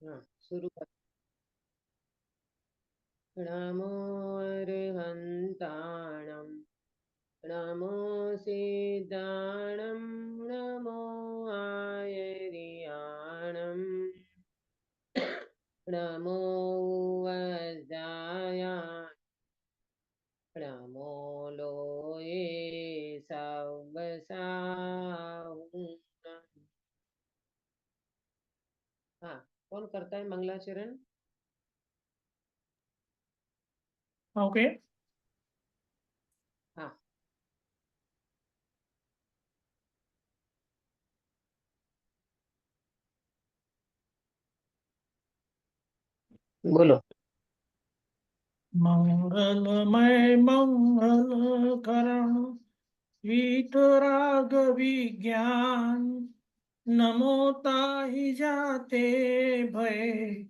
हाँ, शुरू कर। नमो अर्हन्ताणं, नमो सिद्धाणं, नमो आयर्याणं, नमो वज्राय, नमो लोये सवसाहुं। हाँ, कौन करता है मंगलाचरण? ओके। हाँ, बोलो। मंगलमय मंगल करण वीतराग विज्ञान, नमो ताहि जाते भय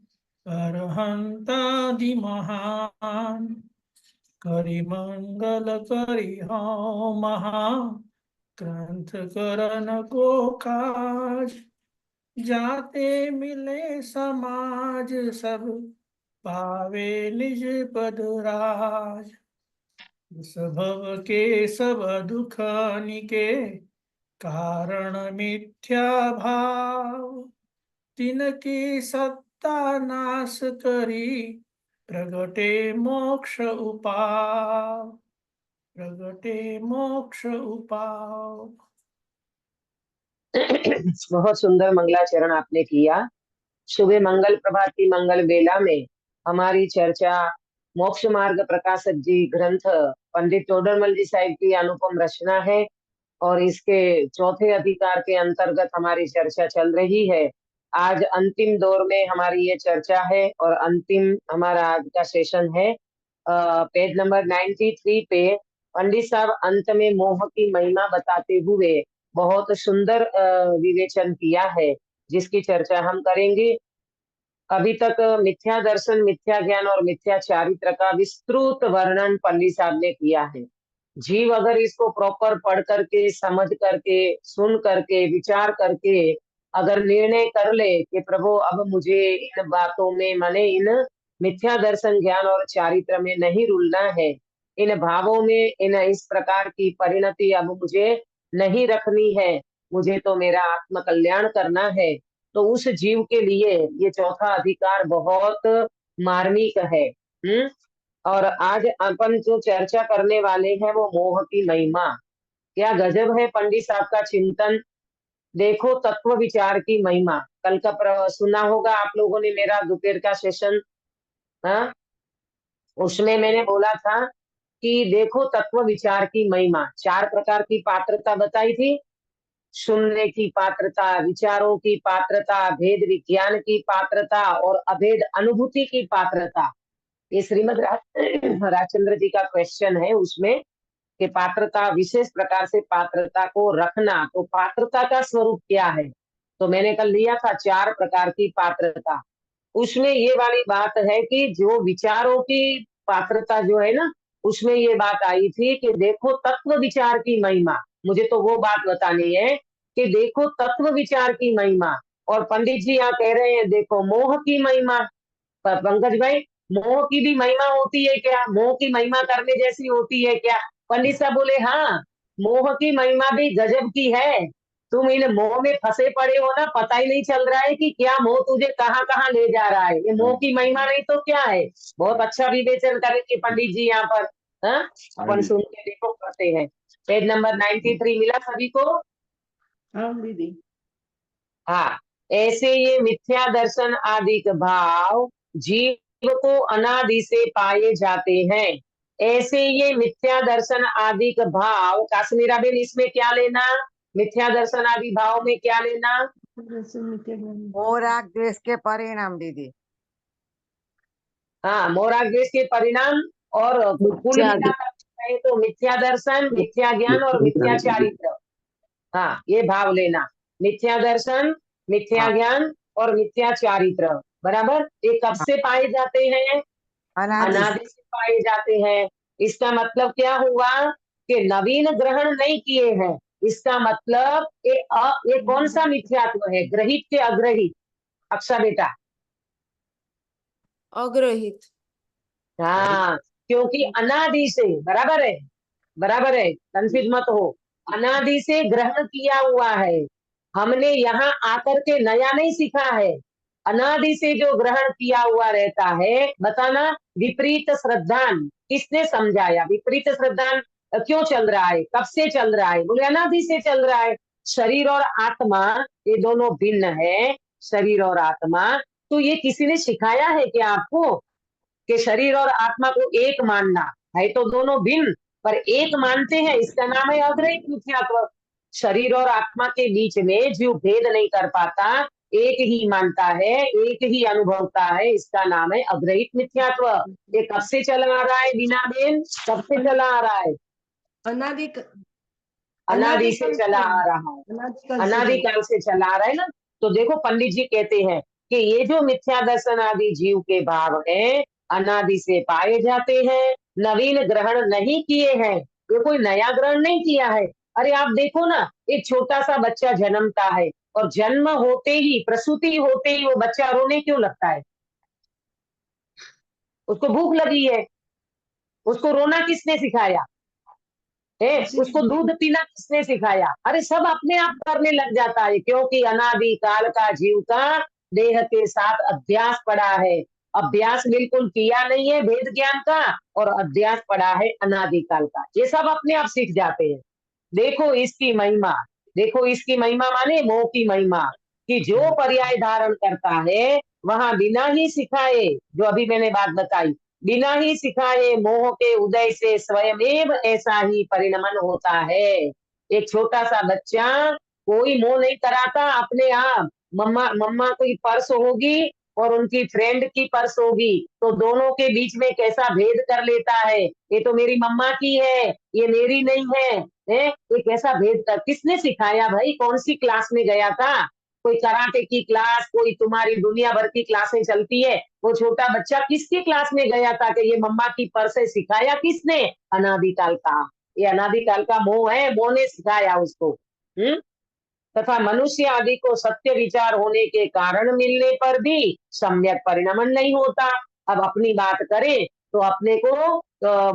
अरहंतादि महान। करि मंगल करि हो महा ग्रंथ करन को काज, जाते मिले समाज सब पावे निज पद राज। भव के सब दुख निके कारण मिथ्या भाव, तिनकी सत्ता नाश करी प्रगटे मोक्ष उपाव, प्रगटे मोक्ष उपाव। बहुत सुंदर मंगलाचरण आपने किया। सुबह मंगल प्रभात की मंगल बेला में हमारी चर्चा मोक्ष मार्ग प्रकाशक जी ग्रंथ पंडित टोडरमल जी साहिब की अनुपम रचना है, और इसके चौथे अधिकार के अंतर्गत हमारी चर्चा चल रही है। आज अंतिम दौर में हमारी ये चर्चा है और अंतिम हमारा आज का सेशन है। पेज नंबर 93 पे पंडित साहब अंत में मोह की महिमा बताते हुए बहुत सुंदर विवेचन किया है, जिसकी चर्चा हम करेंगे। अभी तक मिथ्या दर्शन, मिथ्या ज्ञान और मिथ्या चारित्र का विस्तृत वर्णन पंडित साहब ने किया है। जीव अगर इसको प्रॉपर पढ़ करके, समझ करके, सुन करके, विचार करके अगर निर्णय कर ले कि प्रभु अब मुझे इन बातों में, माने इन मिथ्या दर्शन ज्ञान और चारित्र में नहीं रुलना है, इन भावों में, इन इस प्रकार की परिणति अब मुझे नहीं रखनी है, मुझे तो मेरा आत्म कल्याण करना है, तो उस जीव के लिए ये चौथा अधिकार बहुत मार्मिक है। और आज अपन जो चर्चा करने वाले हैं वो मोह की महिमा। क्या गजब है पंडित साहब का चिंतन। देखो तत्व विचार की महिमा। कल का सुना होगा आप लोगों ने मेरा दोपहर का सेशन। हाँ, उसमें मैंने बोला था कि देखो तत्व विचार की महिमा। 4 प्रकार की पात्रता बताई थी। सुनने की पात्रता, विचारों की पात्रता, भेद विज्ञान की पात्रता और अभेद अनुभूति की पात्रता। ये श्रीमद राजचंद्र जी का क्वेश्चन है उसमें, कि पात्रता, विशेष प्रकार से पात्रता को रखना, तो पात्रता का स्वरूप क्या है। तो मैंने कल लिया था 4 प्रकार की पात्रता। उसमें ये वाली बात है कि जो विचारों की पात्रता जो है ना, उसमें ये बात आई थी कि देखो तत्व विचार की महिमा। मुझे तो वो बात बतानी है कि देखो तत्व विचार की महिमा। और पंडित जी यहाँ कह रहे हैं देखो मोह की महिमा। पर पंकज भाई, मोह की भी महिमा होती है क्या? मोह की महिमा करने जैसी होती है क्या? पंडित साहब बोले हाँ, मोह की महिमा भी गजब की है। तुम इन मोह में फंसे पड़े हो ना, पता ही नहीं चल रहा है कि क्या मोह तुझे कहाँ कहाँ ले जा रहा है। ये मोह की महिमा नहीं तो क्या है। बहुत अच्छा विवेचन करेंगे पंडित जी यहाँ पर। हाँ, अपन सुन के देखो करते हैं। पेज नंबर 93 मिला सभी को? हाँ दीदी। हाँ, ऐसे ये मिथ्या दर्शन आदि के भाव जीव को अनादि से पाए जाते हैं। ऐसे ये मिथ्या दर्शन आदि के भाव, काश्मीरा बेन इसमें क्या लेना? मिथ्या दर्शन आदि भाव में क्या लेना? मोह राग द्वेष के परिणाम दीदी। हाँ, मोराग द्वेष के परिणाम। और कुल मिथ्या मिलाकर कहें तो मिथ्या दर्शन, मिथ्या ज्ञान और मिथ्या चारित्र। हाँ, ये भाव लेना। मिथ्या दर्शन, मिथ्या ज्ञान और मिथ्या चारित्र। बराबर। ये कब से पाए जाते हैं? अनादि अनादि से पाए जाते हैं। इसका मतलब क्या हुआ कि नवीन ग्रहण नहीं किए हैं। इसका मतलब ये कौन सा मिथ्यात्व है? ग्रहित के अग्रहित। अक्षा बेटा, अग्रहित। हाँ, क्योंकि अनादि से, बराबर है, कंफ्यूज मत हो। अनादि से ग्रहण किया हुआ है, हमने यहाँ आकर के नया नहीं सीखा है। अनादि से जो ग्रहण किया हुआ रहता है, बताना। विपरीत श्रद्धान किसने समझाया? विपरीत श्रद्धान क्यों चल रहा है, कब से चल रहा है? बोले अनादि से चल रहा है। शरीर और आत्मा ये दोनों भिन्न है, शरीर और आत्मा। तो ये किसी ने सिखाया है क्या आपको कि शरीर और आत्मा को एक मानना है? तो दोनों भिन्न पर एक मानते हैं, इसका नाम है अद्वैत मिथ्यात्व। शरीर और आत्मा के बीच में जीव भेद नहीं कर पाता, एक ही मानता है, एक ही अनुभवता है, इसका नाम है अद्वैत मिथ्यात्व। ये कब से चला आ रहा है बीना बेन, कब से चला आ रहा है? अनादि से चला आ रहा है, अनादिकाल से चला आ रहा है ना। तो देखो पंडित जी कहते हैं कि ये जो मिथ्या दर्शन आदि जीव के भाव है, अनादि से पाए जाते हैं, नवीन ग्रहण नहीं किए हैं। ये कोई नया ग्रहण नहीं किया है। अरे आप देखो ना, एक छोटा सा बच्चा जन्मता है और जन्म होते ही, प्रसूति होते ही वो बच्चा रोने क्यों लगता है? उसको भूख लगी है, उसको रोना किसने सिखाया है? उसको दूध पीना किसने सिखाया? अरे सब अपने आप करने लग जाता है, क्योंकि अनादि काल का जीव का देह के साथ अभ्यास पड़ा है। अभ्यास बिल्कुल किया नहीं है वेद ज्ञान का, और अभ्यास पड़ा है अनादि काल का। ये सब अपने आप सीख जाते हैं। देखो इसकी महिमा, देखो इसकी महिमा माने मोह की महिमा, कि जो पर्याय धारण करता है वहां बिना ही सिखाए, जो अभी मैंने बात बताई, बिना ही सिखाए मोह के उदय से स्वयमेव ऐसा ही परिणमन होता है। एक छोटा सा बच्चा, कोई मोह नहीं कराता, अपने आप मम्मा मम्मा की पर्स होगी और उनकी फ्रेंड की पर्स होगी, तो दोनों के बीच में कैसा भेद कर लेता है, ये तो मेरी मम्मा की है, ये मेरी नहीं है। ये कैसा भेद कर, किसने सिखाया भाई? कौन सी क्लास में गया था? कोई कराटे की क्लास, कोई तुम्हारी दुनिया भर की क्लासें चलती है, वो छोटा बच्चा किसकी क्लास में गया था कि ये मम्मा की पर्स है? सिखाया किसने? अनादिकाल का, ये अनादिकाल का मोह है, मोह ने सिखाया उसको। तथा मनुष्य आदि को सत्य विचार होने के कारण मिलने पर भी सम्यक परिणमन नहीं होता। अब अपनी बात करें तो अपने को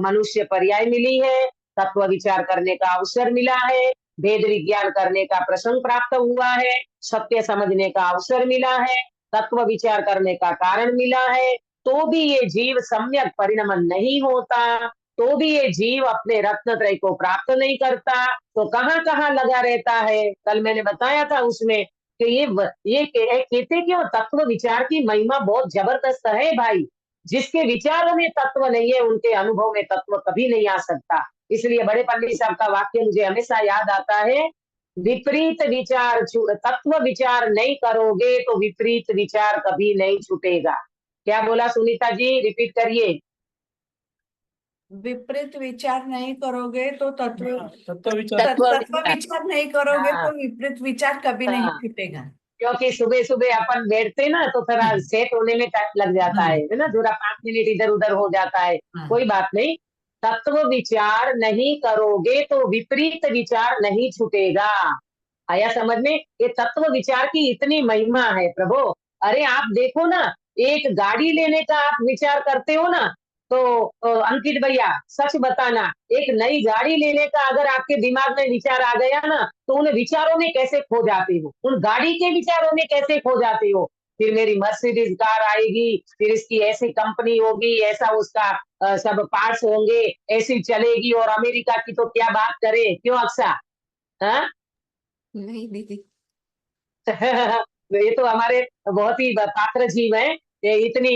मनुष्य पर्याय मिली है, तत्व विचार करने का अवसर मिला है, भेद विज्ञान करने का प्रसंग प्राप्त हुआ है, सत्य समझने का अवसर मिला है, तत्व विचार करने का कारण मिला है, तो भी ये जीव सम्यक परिणमन नहीं होता, तो भी ये जीव अपने रत्न त्रय को प्राप्त नहीं करता। तो कहाँ कहाँ लगा रहता है? कल मैंने बताया था उसमें कि ये कहते क्यों, तत्व विचार की महिमा बहुत जबरदस्त है भाई। जिसके विचारों में तत्व नहीं है, उनके अनुभव में तत्व कभी नहीं आ सकता। इसलिए बड़े पंडित साहब का वाक्य मुझे हमेशा याद आता है, विपरीत विचार, तत्व विचार नहीं करोगे तो विपरीत विचार कभी नहीं छूटेगा। क्या बोला सुनीता जी, रिपीट करिए। विपरीत विचार नहीं करोगे तो तत्व तत्व विचार विचार नहीं करोगे हाँ, तो विपरीत विचार कभी नहीं हाँ, छूटेगा। क्योंकि सुबह सुबह अपन बैठते ना तो थोड़ा सेट होने में टाइम लग जाता है ना, थोड़ा 5 मिनट इधर उधर हो जाता है, कोई बात नहीं। तत्व विचार नहीं करोगे तो विपरीत विचार नहीं छूटेगा। आया समझ में? ये तत्व विचार की इतनी महिमा है प्रभु। अरे आप देखो ना, एक गाड़ी लेने का आप विचार करते हो ना, तो अंकित भैया सच बताना, एक नई गाड़ी लेने का अगर आपके दिमाग में विचार आ गया ना, तो उन विचारों में कैसे खो जाते हो, उन गाड़ी के विचारों में कैसे खो जाते हो। फिर मेरी मर्सिडीज कार आएगी, फिर इसकी ऐसी कंपनी होगी, ऐसा उसका सब पार्ट्स होंगे, ऐसी चलेगी, और अमेरिका की तो क्या बात करें, क्यों अक्सा? हाँ नहीं दीदी। ये तो हमारे बहुत ही पात्र जीव हैं। ये इतनी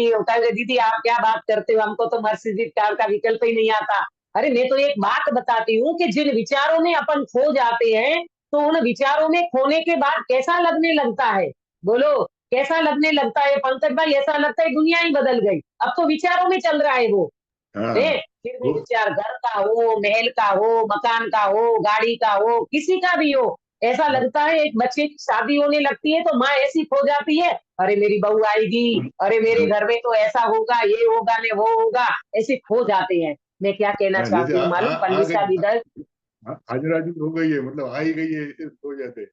दीदी आप क्या बात करते हो, हमको तो मर्सिडीज कार का विकल्प ही नहीं आता। अरे मैं तो एक बात बताती हूँ कि जिन विचारों में अपन खो जाते हैं, तो उन विचारों में खोने के बाद कैसा लगने लगता है? बोलो कैसा लगने लगता है पंकज भाई? ऐसा लगता है दुनिया ही बदल गई, अब तो विचारों में चल रहा है वो। फिर भी विचार घर का हो, महल का हो, मकान का हो, गाड़ी का हो, किसी का भी हो, ऐसा लगता है। एक बच्चे की शादी होने लगती है तो माँ ऐसी खो जाती है, अरे मेरी बहू आएगी, अरे मेरे घर में तो ऐसा होगा, ये होगा ने वो होगा, ऐसे खो जाते हैं। मैं क्या कहना चाहती हूँ मालूम पंडित साहब इधर? हाजिर हाजिर हो गई है, मतलब आ ही गई है, हो जाते।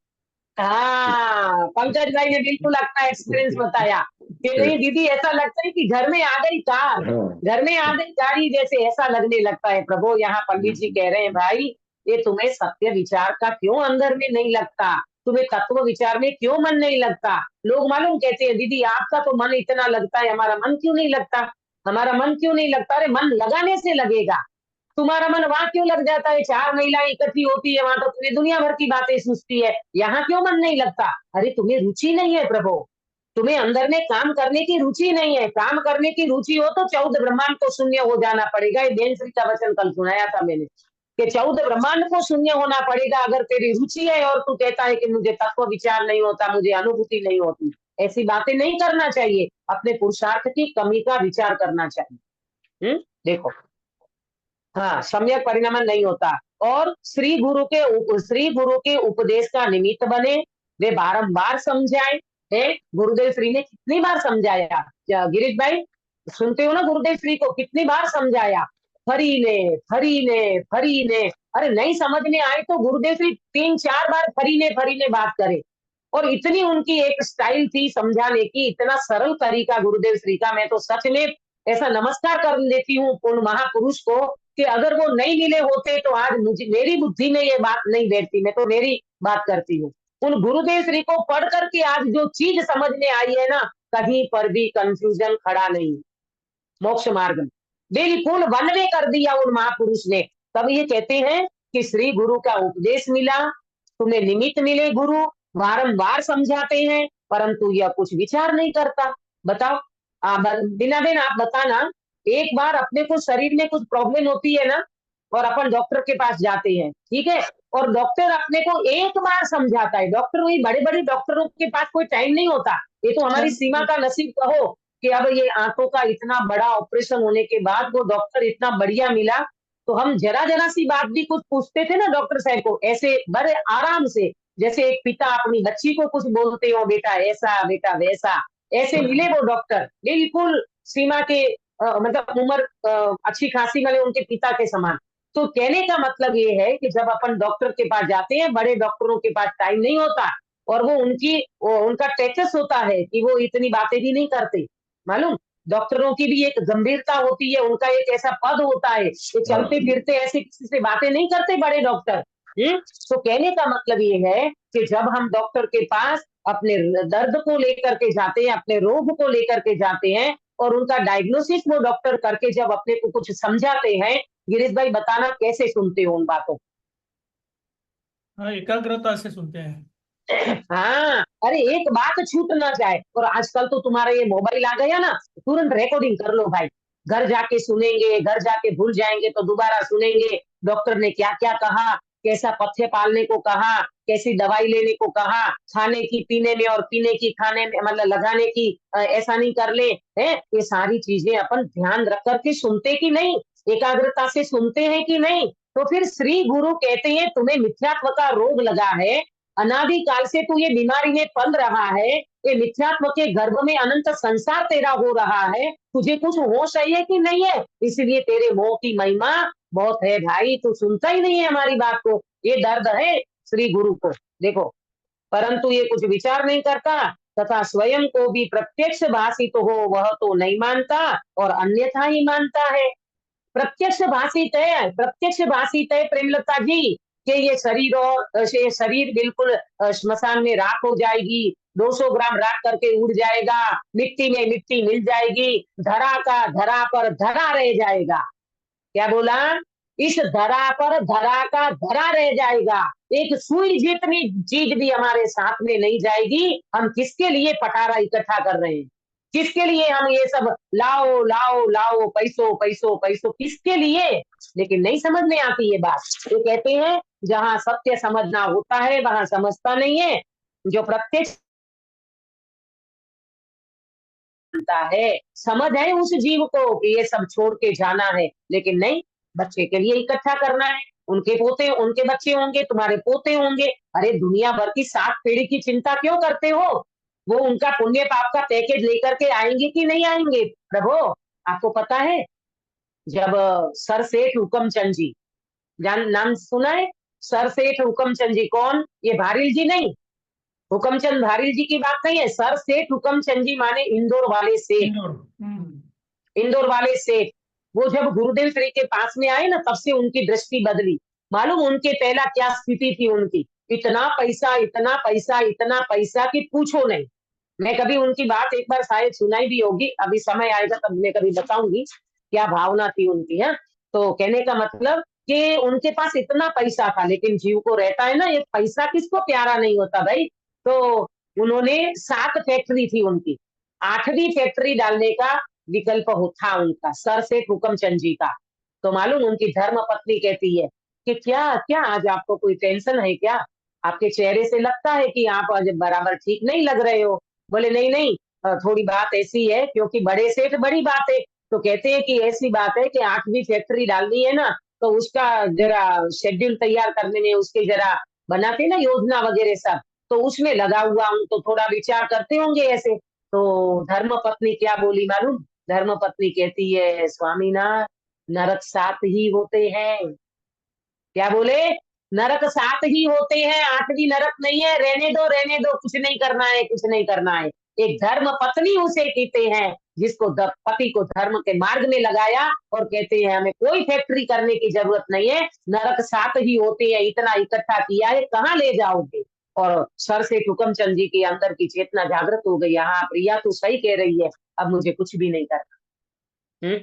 हाँ पंकज भाई ने बिल्कुल अपना एक्सपीरियंस बताया। कि नहीं दीदी, ऐसा लगता है कि घर में आ गई कार, हाँ, घर में आ गई गाड़ी, जैसे ऐसा लगने लगता है। प्रभु यहाँ पंडित जी कह रहे हैं, भाई ये तुम्हें सत्य विचार का क्यों अंदर में नहीं लगता, तुम्हें तत्व विचार में क्यों मन नहीं लगता। लोग मालूम कहते हैं, दीदी आपका तो मन इतना लगता है, हमारा मन क्यों नहीं लगता, हमारा मन क्यों नहीं लगता। अरे मन लगाने से लगेगा, तुम्हारा मन वहां क्यों लग जाता है, 4 महिलाएं इकट्ठी होती है वहां तो तुम्हें दुनिया भर की बातें सूझती है, यहाँ क्यों मन नहीं लगता। अरे तुम्हें रुचि नहीं है प्रभु, तुम्हें अंदर में काम करने की रुचि नहीं है। काम करने की रुचि हो तो 14 ब्रह्मांड को शून्य हो जाना पड़ेगा। ये बेन श्री का वचन कल सुनाया था मैंने, कि 14 ब्रह्मांड को शून्य होना पड़ेगा अगर तेरी रुचि है, और तू कहता है कि मुझे तत्व विचार नहीं होता, मुझे अनुभूति नहीं होती। ऐसी बातें नहीं करना चाहिए, अपने पुरुषार्थ की कमी का विचार करना चाहिए। देखो, हाँ, सम्यक परिणमन नहीं होता। और श्री गुरु के उपदेश का निमित्त बने, वे बारंबार समझाए है। गुरुदेव श्री ने कितनी बार समझाया, क्या गिरीश भाई सुनते हो ना, गुरुदेव श्री को कितनी बार समझाया, फरी ने। अरे नहीं समझ में आए तो गुरुदेव श्री 3-4 बार फरी ने बात करे। और इतनी उनकी एक स्टाइल थी समझाने की, इतना सरल तरीका गुरुदेव श्री का। मैं तो सच में ऐसा नमस्कार कर लेती हूँ उन महापुरुष को, कि अगर वो नहीं मिले होते तो आज मुझे, मेरी बुद्धि में ये बात नहीं बैठती। मैं तो मेरी बात करती हूँ, उन गुरुदेव श्री को पढ़ करके आज जो चीज समझ में आई है ना, कहीं पर भी कंफ्यूजन खड़ा नहीं। मोक्ष मार्ग में बिल्कुल वन वे कर दिया उन महापुरुष ने। तब ये कहते हैं कि श्री गुरु का उपदेश मिला, तुम्हें निमित्त मिले गुरु, बारंबार समझाते हैं, परंतु यह कुछ विचार नहीं करता। बताओ, बिना दिन आप बताना, एक बार अपने को शरीर में कुछ प्रॉब्लम होती है ना, और अपन डॉक्टर के पास जाते हैं, ठीक है, और डॉक्टर अपने को एक बार समझाता है। डॉक्टर, वही बड़े बड़े डॉक्टरों के पास कोई टाइम नहीं होता। ये तो हमारी सीमा का नसीब कहो कि अब ये आंखों का इतना बड़ा ऑपरेशन होने के बाद वो डॉक्टर इतना बढ़िया मिला, तो हम जरा जरा सी बात भी कुछ पूछते थे ना डॉक्टर साहब को, ऐसे बड़े आराम से, जैसे एक पिता अपनी बच्ची को कुछ बोलते हो, बेटा ऐसा बेटा वैसा, ऐसे मिले वो डॉक्टर, बिल्कुल सीमा के मतलब उम्र अच्छी खासी वाले उनके पिता के समान। तो कहने का मतलब ये है कि जब अपन डॉक्टर के पास जाते हैं, बड़े डॉक्टरों के पास टाइम नहीं होता, और उनका टेचस होता है कि वो इतनी बातें भी नहीं करते। मालूम, डॉक्टरों की भी एक गंभीरता होती है, उनका एक ऐसा पद होता है कि चलते फिरते ऐसे किसी से बातें नहीं करते बड़े डॉक्टर। तो कहने का मतलब ये है कि जब हम डॉक्टर के पास अपने दर्द को लेकर के जाते हैं, अपने रोग को लेकर के जाते हैं, और उनका डायग्नोसिस वो डॉक्टर करके जब अपने को कुछ समझाते हैं, गिरीश भाई बताना कैसे सुनते हो उन बातों। हाँ, एकाग्रता से सुनते हैं। हाँ, अरे एक बात छूट ना जाए। और आजकल तो तुम्हारा ये मोबाइल आ गया ना, तुरंत रिकॉर्डिंग कर लो भाई, घर जाके सुनेंगे, घर जाके भूल जाएंगे तो दोबारा सुनेंगे, डॉक्टर ने क्या क्या कहा, कैसा पथ्य पालने को कहा, कैसी दवाई लेने को कहा, खाने की पीने में और पीने की खाने में, मतलब लगाने की, ऐसा नहीं कर ले है। ये सारी चीजें अपन ध्यान रख करके सुनते कि नहीं, एकाग्रता से सुनते हैं कि नहीं। तो फिर श्री गुरु कहते हैं, तुम्हें मिथ्यात्व का रोग लगा है, अनादि काल से तू ये बीमारी में पल रहा है, ये मिथ्यात्व के गर्भ में अनंत संसार तेरा हो रहा है, तुझे कुछ होश है कि नहीं है, इसलिए तेरे मोह की महिमा बहुत है भाई, तू सुनता ही नहीं है हमारी बात को। ये दर्द है श्री गुरु को, देखो, परंतु ये कुछ विचार नहीं करता, तथा स्वयं को भी प्रत्यक्ष भाषित हो वह तो नहीं मानता, और अन्यथा ही मानता है। प्रत्यक्ष भाषित है, प्रत्यक्ष भाषित है प्रेमलता जी, कि ये शरीर, और ये शरीर बिल्कुल श्मशान में राख हो जाएगी, 200 ग्राम राख करके उड़ जाएगा, मिट्टी में मिट्टी मिल जाएगी, धरा का धरा पर धरा रह जाएगा। क्या बोला, इस धरा पर धरा का धरा रह जाएगा, एक सुई जितनी चीज भी हमारे साथ में नहीं जाएगी। हम किसके लिए पटारा इकट्ठा कर रहे हैं, किसके लिए हम ये सब लाओ लाओ लाओ, पैसो पैसो पैसो, किसके लिए। लेकिन नहीं समझ में आती ये बात। ये कहते हैं जहां सत्य समझना होता है वहां समझता नहीं है, जो प्रत्यक्ष है, समझ है उस जीव को कि ये सब छोड़ के जाना है, लेकिन नहीं, बच्चे के लिए इकट्ठा करना है, उनके पोते, उनके बच्चे होंगे, तुम्हारे पोते होंगे। अरे दुनिया भर की 7 पीढ़ी की चिंता क्यों करते हो, वो उनका पुण्य पाप का पैकेज लेकर के आएंगे कि नहीं आएंगे। प्रभु आपको पता है, जब सर सेठ हुकमचंद जी, नाम सुना है, सर सेठ हुकमचंद जी, कौन, ये भारिल जी नहीं, हुकमचंद धारी जी की बात नहीं है, सर सेठ हुकमचंद जी माने इंदौर वाले सेठ, इंदौर। इंदौर वाले सेठ। वो जब गुरुदेव श्री के पास में आए ना, तब से उनकी दृष्टि बदली। मालूम उनके पहला क्या स्थिति थी उनकी? इतना पैसा, इतना पैसा, इतना पैसा कि पूछो नहीं। मैं कभी उनकी बात एक बार शायद सुनाई भी होगी, अभी समय आएगा तब मैं कभी बताऊंगी क्या भावना थी उनकी। है तो कहने का मतलब कि उनके पास इतना पैसा था, लेकिन जीव को रहता है ना, ये पैसा किसको प्यारा नहीं होता भाई। तो उन्होंने 7 फैक्ट्री थी उनकी, 8वीं फैक्ट्री डालने का विकल्प था उनका, सर से हुकमचंद जी का। तो मालूम उनकी धर्म पत्नी कहती है कि क्या क्या आज आपको कोई टेंशन है क्या? आपके चेहरे से लगता है कि आप आज बराबर ठीक नहीं लग रहे हो। बोले नहीं नहीं, थोड़ी बात ऐसी है, क्योंकि बड़े सेठ बड़ी बात है। तो कहते हैं कि ऐसी बात है कि 8वीं फैक्ट्री डालनी है ना, तो उसका जरा शेड्यूल तैयार करने में, उसके जरा बनाते ना योजना वगैरह सब, तो उसमें लगा हुआ हूँ, तो थोड़ा विचार करते होंगे ऐसे। तो धर्म पत्नी क्या बोली मालूम? धर्म पत्नी कहती है, स्वामीनाथ नरक 7 ही होते हैं। क्या बोले? नरक 7 ही होते हैं, 8वीं नरक नहीं है। रहने दो, कुछ नहीं करना है, कुछ नहीं करना है। एक धर्म पत्नी उसे कहते हैं जिसको पति को धर्म के मार्ग में लगाया, और कहते हैं हमें कोई फैक्ट्री करने की जरूरत नहीं है, नरक 7 ही होते हैं, इतना इकट्ठा किया है, कहाँ ले जाओगे? और सर से हुकमचंद जी के अंदर की चेतना जागृत हो गई। हाँ प्रिया तो सही कह रही है, अब मुझे कुछ भी नहीं करना।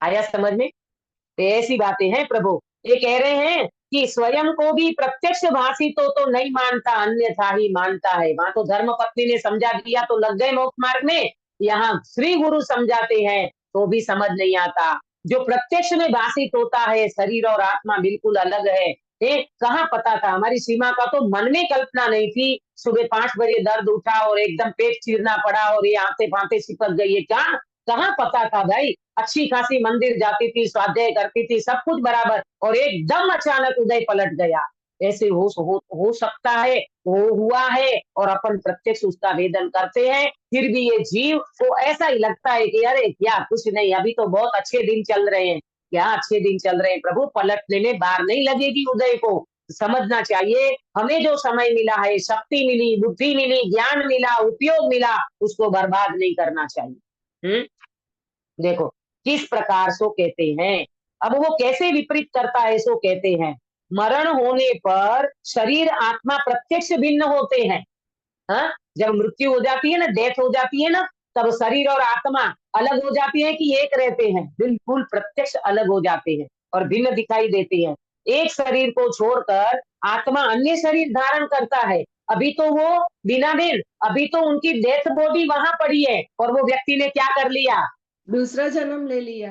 आया समझ में? तो ऐसी बातें हैं प्रभु। ये कह रहे हैं कि स्वयं को भी प्रत्यक्ष भाषी तो नहीं मानता, अन्यथा ही मानता है। वहां तो धर्म पत्नी ने समझा दिया तो लग गए मोक्ष मार्ग में। यहाँ श्री गुरु समझाते हैं तो भी समझ नहीं आता। जो प्रत्यक्ष में भाषित होता है, शरीर और आत्मा बिल्कुल अलग है। कहाँ पता था? हमारी सीमा का तो मन में कल्पना नहीं थी। सुबह 5 बजे दर्द उठा और एकदम पेट चीरना पड़ा और ये आते फाते चिपक गई है, क्या कहाँ पता था भाई? अच्छी खासी मंदिर जाती थी, स्वाध्याय करती थी, सब कुछ बराबर, और एकदम अचानक उदय पलट गया। ऐसे हो सकता है, वो हुआ है, और अपन प्रत्यक्ष उसका वेदन करते हैं। फिर भी ये जीव को ऐसा ही लगता है कि अरे क्या कुछ नहीं, अभी तो बहुत अच्छे दिन चल रहे हैं। क्या अच्छे दिन चल रहे हैं प्रभु? पलटने में बार नहीं लगेगी उदय को। समझना चाहिए, हमें जो समय मिला है, शक्ति मिली, बुद्धि मिली, ज्ञान मिला, उपयोग मिला, उसको बर्बाद नहीं करना चाहिए। देखो किस प्रकार सो कहते हैं। अब वो कैसे विपरीत करता है सो कहते हैं, मरण होने पर शरीर आत्मा प्रत्यक्ष भिन्न होते हैं। हाँ, जब मृत्यु हो जाती है ना, डेथ हो जाती है ना, तब शरीर और आत्मा अलग हो जाती है कि एक रहते हैं? बिल्कुल प्रत्यक्ष अलग हो जाते हैं और भिन्न दिखाई देते हैं। एक शरीर को छोड़कर आत्मा अन्य शरीर धारण करता है। अभी तो वो बिना दिन, अभी तो उनकी डेथ बॉडी वहां पड़ी है, और वो व्यक्ति ने क्या कर लिया? दूसरा जन्म ले लिया।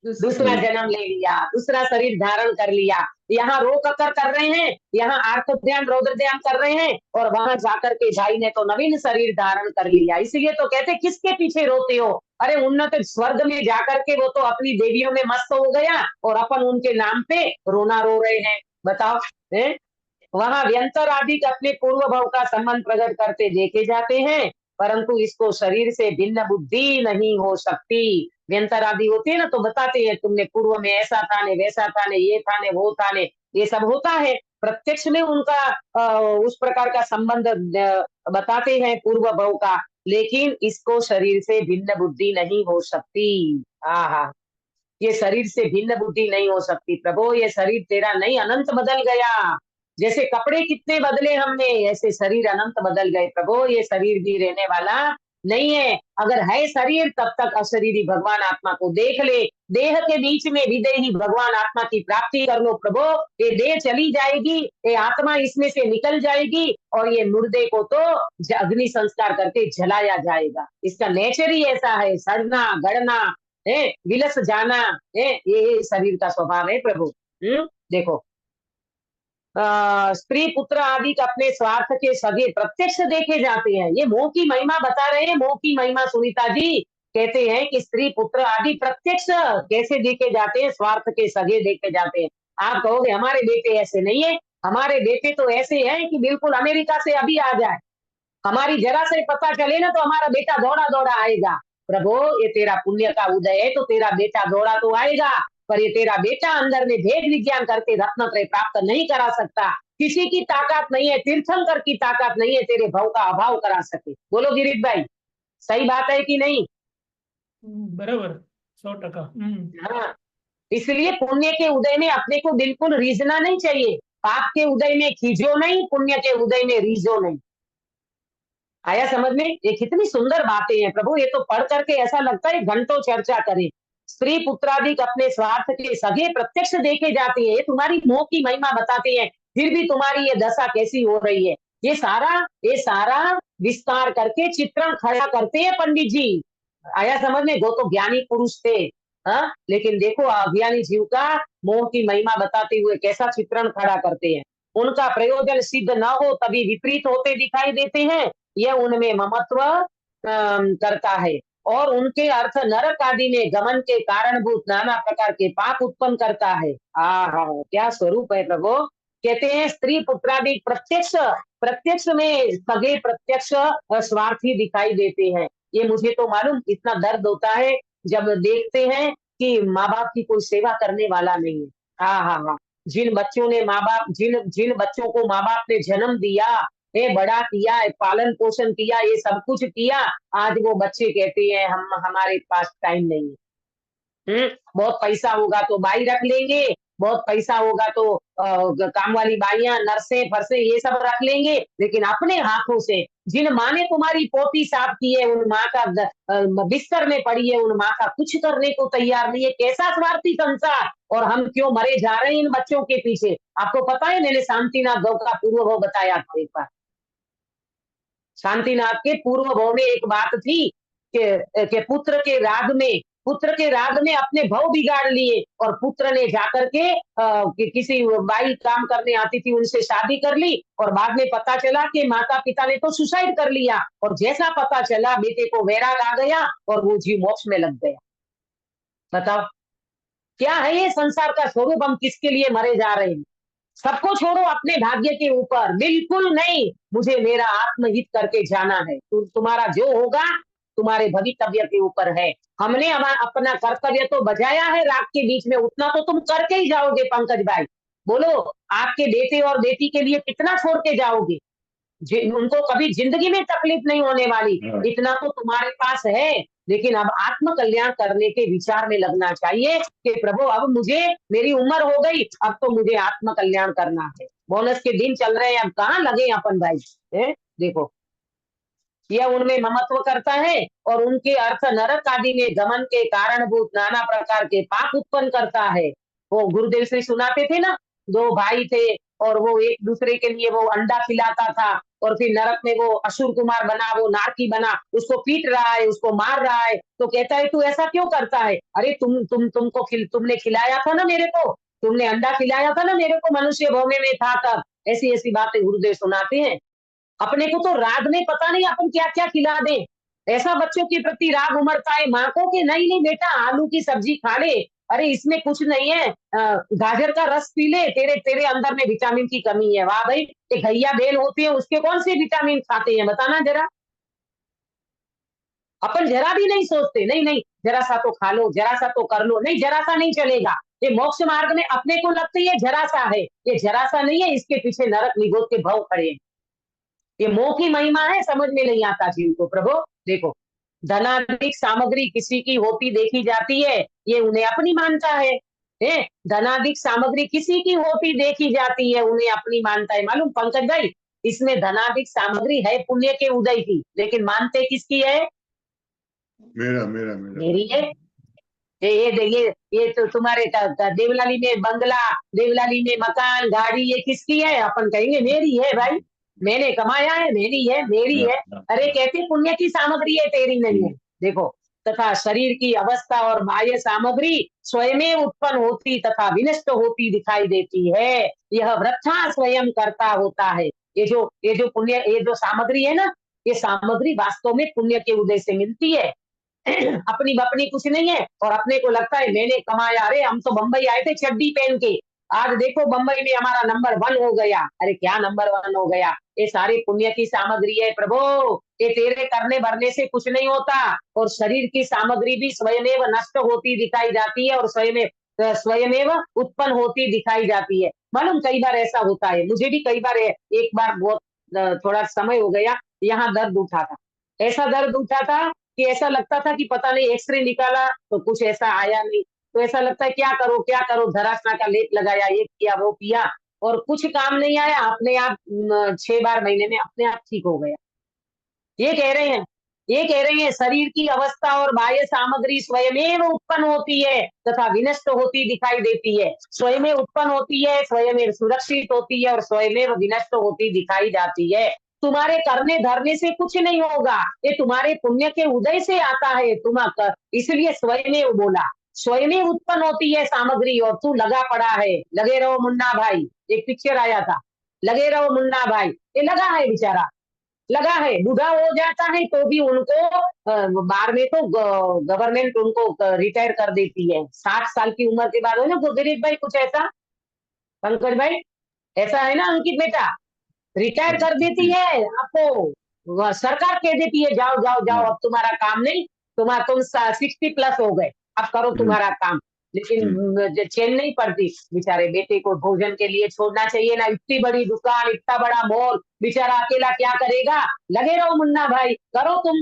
दूसरा जन्म ले लिया, दूसरा शरीर धारण कर लिया। यहाँ रोक कर रहे हैं, यहाँ आर्थ ध्यान रौद्र ध्यान कर रहे हैं, और वहां जाकर के भाई ने तो नवीन शरीर धारण कर लिया। इसलिए तो कहते किसके पीछे रोते हो? अरे उन्नत स्वर्ग में जाकर के वो तो अपनी देवियों में मस्त हो गया, और अपन उनके नाम पे रोना रो रहे हैं। बताओ है? वहां व्यंतर आदि अपने पूर्व भाव का संबंध प्रकट करते देखे जाते हैं, परंतु इसको शरीर से भिन्न बुद्धि नहीं हो सकती। व्यंतर आदि होती है ना, तो बताते हैं तुमने पूर्व में ऐसा था ने, वैसा था ने, ये था ने, वो था ने, ये सब होता है। प्रत्यक्ष में उनका उस प्रकार का संबंध बताते हैं पूर्व भाव का, लेकिन इसको शरीर से भिन्न बुद्धि नहीं हो सकती। हाँ, ये शरीर से भिन्न बुद्धि नहीं हो सकती प्रभु। ये शरीर तेरा नहीं, अनंत बदल गया। जैसे कपड़े कितने बदले हमने, ऐसे शरीर अनंत बदल गए प्रभु। ये शरीर भी रहने वाला नहीं है। अगर है शरीर, तब तक अशरीरी भगवान आत्मा को देख ले। देह के बीच में विदेही भगवान आत्मा की प्राप्ति कर लो प्रभु। ये देह चली जाएगी, ये आत्मा इसमें से निकल जाएगी, और ये मुर्दे को तो अग्नि संस्कार करके जलाया जाएगा। इसका नेचर ही ऐसा है, सड़ना गड़ना है, विलस जाना है, ये शरीर का स्वभाव है प्रभु। देखो स्त्री पुत्र आदि अपने स्वार्थ के सगे प्रत्यक्ष देखे जाते हैं। ये मोह की महिमा बता रहे हैं, मोह की महिमा। सुनीता जी कहते हैं कि स्त्री पुत्र आदि प्रत्यक्ष कैसे देखे जाते हैं? स्वार्थ के सगे देखे जाते हैं। आप कहोगे हमारे बेटे ऐसे नहीं है, हमारे बेटे तो ऐसे हैं कि बिल्कुल अमेरिका से अभी आ जाए, हमारी जरा से पता चले ना तो हमारा बेटा दौड़ा दौड़ा आएगा। प्रभु ये तेरा पुण्य का उदय है, तो तेरा बेटा दौड़ा तो आएगा, पर ये तेरा बेटा अंदर में भेद विज्ञान करके रत्नत्रय प्राप्त नहीं करा सकता। किसी की ताकत नहीं है, तीर्थंकर की ताकत नहीं है तेरे भव का अभाव करा सके। बोलो गिरीश भाई, सही बात है कि नहीं? बराबर 100%। हाँ, इसलिए पुण्य के उदय में अपने को बिल्कुल रीझना नहीं चाहिए। पाप के उदय में खींचो नहीं, पुण्य के उदय में रीझो नहीं। आया समझ में? ये कितनी सुंदर बातें हैं प्रभु, ये तो पढ़ करके ऐसा लगता है घंटों चर्चा करें। स्त्री पुत्रादिक अपने स्वार्थ के सगे प्रत्यक्ष देखे जाते हैं, ये तुम्हारी मोह की महिमा बताते हैं, फिर भी तुम्हारी ये दशा कैसी हो रही है। ये सारा विस्तार करके चित्रण खड़ा करते हैं पंडित जी। आया समझ में? वो तो ज्ञानी पुरुष थे, हाँ, लेकिन देखो अज्ञानी जीव का मोह की महिमा बताते हुए कैसा चित्रण खड़ा करते हैं। उनका प्रयोजन सिद्ध न हो तभी विपरीत होते दिखाई देते हैं, यह उनमें ममत्व करता है, और उनके अर्थ नरक आदि में गमन के कारणभूत नाना प्रकार के पाप उत्पन्न करता है। क्या स्वरूप है प्रभु। कहते हैं स्त्री पुत्रादि प्रत्यक्ष में सगे प्रत्यक्ष स्वार्थी दिखाई देते हैं। ये मुझे तो मालूम, इतना दर्द होता है जब देखते हैं कि माँ बाप की कोई सेवा करने वाला नहीं है। हाँ, जिन बच्चों को माँ बाप ने जन्म दिया, बड़ा किया, पालन पोषण किया, ये सब कुछ किया, आज वो बच्चे कहते हैं हमारे पास टाइम नहीं है। बहुत पैसा होगा तो बाई रख लेंगे, बहुत पैसा होगा तो काम वाली बाइयां, नर्सें फरसे ये सब रख लेंगे, लेकिन अपने हाथों से जिन माँ ने तुम्हारी पोती साफ की है, उन माँ का बिस्तर में पड़ी है, उन माँ का कुछ करने को तैयार नहीं है। कैसा स्वार्थी संसार, और हम क्यों मरे जा रहे हैं इन बच्चों के पीछे। आपको पता है, मैंने शांतिनाथ गौ का पूर्व भाव बताया था एक बार। शांतिनाथ के पूर्व भाव में एक बात थी कि पुत्र के राग में अपने भाव बिगाड़ लिए, और पुत्र ने जाकर के किसी बाई काम करने आती थी उनसे शादी कर ली, और बाद में पता चला कि माता पिता ने तो सुसाइड कर लिया, और जैसा पता चला बेटे को वैराग आ गया और वो जीव मोक्ष में लग गया। बताओ क्या है ये संसार का स्वरूप, हम किसके लिए मरे जा रहे हैं। सबको छोड़ो अपने भाग्य के ऊपर, बिल्कुल नहीं, मुझे मेरा आत्महित करके जाना है। तुम्हारा जो होगा तुम्हारे भवितव्य के ऊपर है। हमने अपना कर्तव्य तो बजाया है राग के बीच में, उतना तो तुम करके ही जाओगे पंकज भाई। बोलो, आपके बेटे और बेटी के लिए कितना छोड़ के जाओगे, उनको कभी जिंदगी में तकलीफ नहीं होने वाली, इतना तो तुम्हारे पास है। लेकिन अब आत्म कल्याण करने के विचार में लगना चाहिए कि प्रभु अब मेरी उम्र हो गई, अब तो मुझे आत्म कल्याण करना है। बोनस के दिन चल रहे हैं, अब कहाँ लगे अपन भाई। देखो, यह उनमें ममत्व करता है, और उनके अर्थ नरक आदि में गमन के कारणभूत नाना प्रकार के पाप उत्पन्न करता है। वो गुरुदेव से सुनाते थे ना, 2 भाई थे और वो एक दूसरे के लिए वो अंडा खिलाता था, और फिर नरक में वो असुर कुमार बना, वो नारकी बना, उसको पीट रहा है, उसको मार रहा है, तो कहता है तू ऐसा क्यों करता है। अरे तुमने खिलाया था ना मेरे को, तुमने अंडा खिलाया था ना मेरे को, मनुष्य भोमे में था तब। ऐसी ऐसी बातें गुरुदेव सुनाते हैं। अपने को तो राग में पता नहीं अपन क्या क्या खिला दें, ऐसा बच्चों के प्रति राग उमड़ता है माँ को कि नहीं बेटा आलू की सब्जी खा ले, अरे इसमें कुछ नहीं है, गाजर का रस पी ले, तेरे अंदर में विटामिन की कमी है। वाह भाई, एक घैया बेल होती है, उसके कौन से विटामिन खाते हैं बताना जरा। अपन जरा भी नहीं सोचते, नहीं जरा सा तो खा लो, जरा सा तो कर लो, नहीं जरा सा नहीं चलेगा। ये मोक्ष मार्ग में अपने को लगती है जरा सा है, ये जरा सा नहीं है, इसके पीछे नरक निगोद के भव खड़े हैं। ये मोह की महिमा है, समझ में नहीं आता जीव को। प्रभु देखो, धनाधिक सामग्री किसी की होती देखी जाती है, ये उन्हें अपनी मानता है। धनाधिक सामग्री किसी की होती देखी जाती है, उन्हें अपनी मानता है। मालूम पंकज भाई, इसमें धनाधिक सामग्री है पुण्य के उदय की, लेकिन मानते किसकी है। मेरा मेरी है। ये तो तुम्हारे देवलाली में बंगला, देवलाली में मकान, गाड़ी, ये किसकी है। अपन कहेंगे मेरी है भाई, मैंने कमाया है, मेरी है। अरे कहते पुण्य की सामग्री है, तेरी नहीं है। देखो, तथा शरीर की अवस्था और बाह्य सामग्री स्वयं उत्पन्न होती तथा विनष्ट होती दिखाई देती है, यह वृथा स्वयं करता होता है। ये जो पुण्य, ये जो सामग्री है ना, ये सामग्री वास्तव में पुण्य के उदय से मिलती है। अपनी बपनी कुछ नहीं है, और अपने को लगता है मैंने कमाया। अरे हम तो बंबई आए थे चड्डी पहन के, आज देखो बंबई में हमारा नंबर 1 हो गया। अरे क्या नंबर 1 हो गया, ये सारी पुण्य की सामग्री है प्रभु, ये तेरे करने भरने से कुछ नहीं होता। और शरीर की सामग्री भी स्वयं नष्ट होती दिखाई जाती है, और स्वयं स्वयमेव उत्पन्न होती दिखाई जाती है। मालूम कई बार ऐसा होता है, मुझे भी कई बार एक बार बहुत थोड़ा समय हो गया, यहाँ दर्द उठा था। ऐसा दर्द उठा था कि ऐसा लगता था कि पता नहीं, एक्सरे निकाला तो कुछ ऐसा आया नहीं। तो ऐसा लगता है क्या करो, धरासना का लेप लगाया, ये किया, वो किया और कुछ काम नहीं आया। अपने आप 6-12 महीने में अपने आप ठीक हो गया। ये कह रहे हैं, शरीर की अवस्था और बाह्य सामग्री स्वयमेव उत्पन्न होती है तथा विनष्ट होती दिखाई देती है। स्वयं उत्पन्न होती है, स्वयं सुरक्षित होती है और स्वयमेव विनष्ट होती दिखाई जाती है। तुम्हारे करने धरने से कुछ नहीं होगा, ये तुम्हारे पुण्य के उदय से आता है। इसलिए स्वयमेव बोला, स्वयं उत्पन्न होती है सामग्री और तू लगा पड़ा है। लगे रहो मुन्ना भाई, एक पिक्चर आया था, लगे रहो मुन्ना भाई। ये लगा है बेचारा, लगा है, बूढ़ा हो जाता है तो भी उनको बाद में तो गवर्नमेंट उनको रिटायर कर देती है 60 साल की उम्र के बाद। है ना गुरदीप भाई, कुछ ऐसा, पंकज भाई, ऐसा है ना अंकित बेटा, रिटायर कर देती है आपको, सरकार कह देती है जाओ जाओ जाओ, अब तुम्हारा काम नहीं, तुम 60 प्लस हो गए, अब करो तुम्हारा काम। लेकिन चैन नहीं पड़ती, बेचारे बेटे को भोजन के लिए छोड़ना चाहिए ना, इतनी बड़ी दुकान, इतना बड़ा मॉल, बेचारा अकेला क्या करेगा। लगे रहो मुन्ना भाई, करो तुम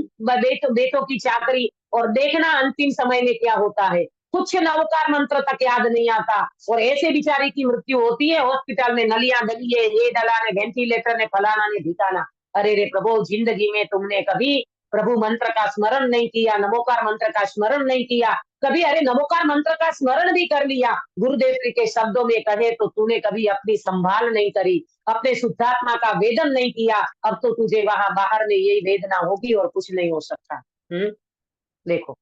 बेटों की चाकरी और देखना अंतिम समय में क्या होता है। कुछ नवकार मंत्र तक याद नहीं आता और ऐसे बेचारे की मृत्यु होती है हॉस्पिटल में, नलियां डली है, ये डला ने, वेंटिलेटर ने, फलाना ने, ढिकाना। अरे रे प्रभु, जिंदगी में तुमने कभी प्रभु मंत्र का स्मरण नहीं किया, नमोकार मंत्र का स्मरण नहीं किया कभी। अरे नमोकार मंत्र का स्मरण भी कर लिया, गुरुदेव के शब्दों में कहे तो तूने कभी अपनी संभाल नहीं करी, अपने शुद्धात्मा का वेदन नहीं किया। अब तो तुझे वहां बाहर में यही वेदना होगी और कुछ नहीं हो सकता। देखो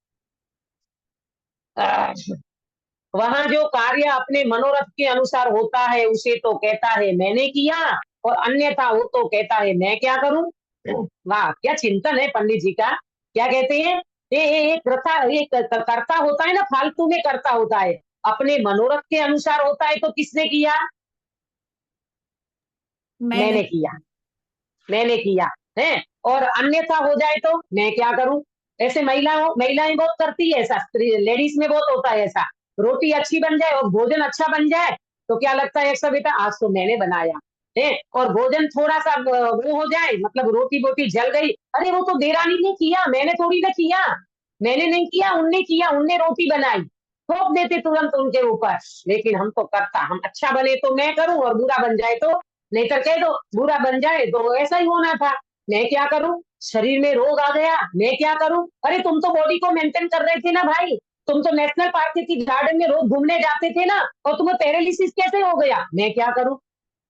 वहां जो कार्य अपने मनोरथ के अनुसार होता है उसे तो कहता है मैंने किया, और अन्यथा वो तो कहता है मैं क्या करूं। वाह, क्या चिंतन है पंडित जी का। क्या कहते हैं, ये कर्ता होता है ना, फालतू में कर्ता होता है, अपने मनोरथ के अनुसार होता है तो किसने किया, मैंने किया, मैंने किया है। और अन्यथा हो जाए तो मैं क्या करूं। ऐसे महिलाएं बहुत करती है ऐसा, लेडीज में बहुत होता है ऐसा। रोटी अच्छी बन जाए और भोजन अच्छा बन जाए तो क्या लगता है, ऐसा बेटा आज तो मैंने बनाया है, और भोजन थोड़ा सा वो हो जाए, मतलब रोटी बोटी जल गई, अरे वो तो देरानी ने किया, मैंने थोड़ी ना किया, मैंने नहीं किया, उनने किया, उनने रोटी बनाई, थोप देते तुरंत उनके ऊपर। लेकिन हम तो करता, हम अच्छा बने तो मैं करूं और बुरा बन जाए तो, नहीं तो कह दो बुरा बन जाए तो ऐसा ही होना था, मैं क्या करूं। शरीर में रोग आ गया, मैं क्या करूं। अरे तुम तो बॉडी को मेंटेन कर रहे थे ना भाई, तुम तो नेशनल पार्क की गार्डन में रोज घूमने जाते थे ना, और तुम्हें पैरालिसिस कैसे हो गया, मैं क्या करूं।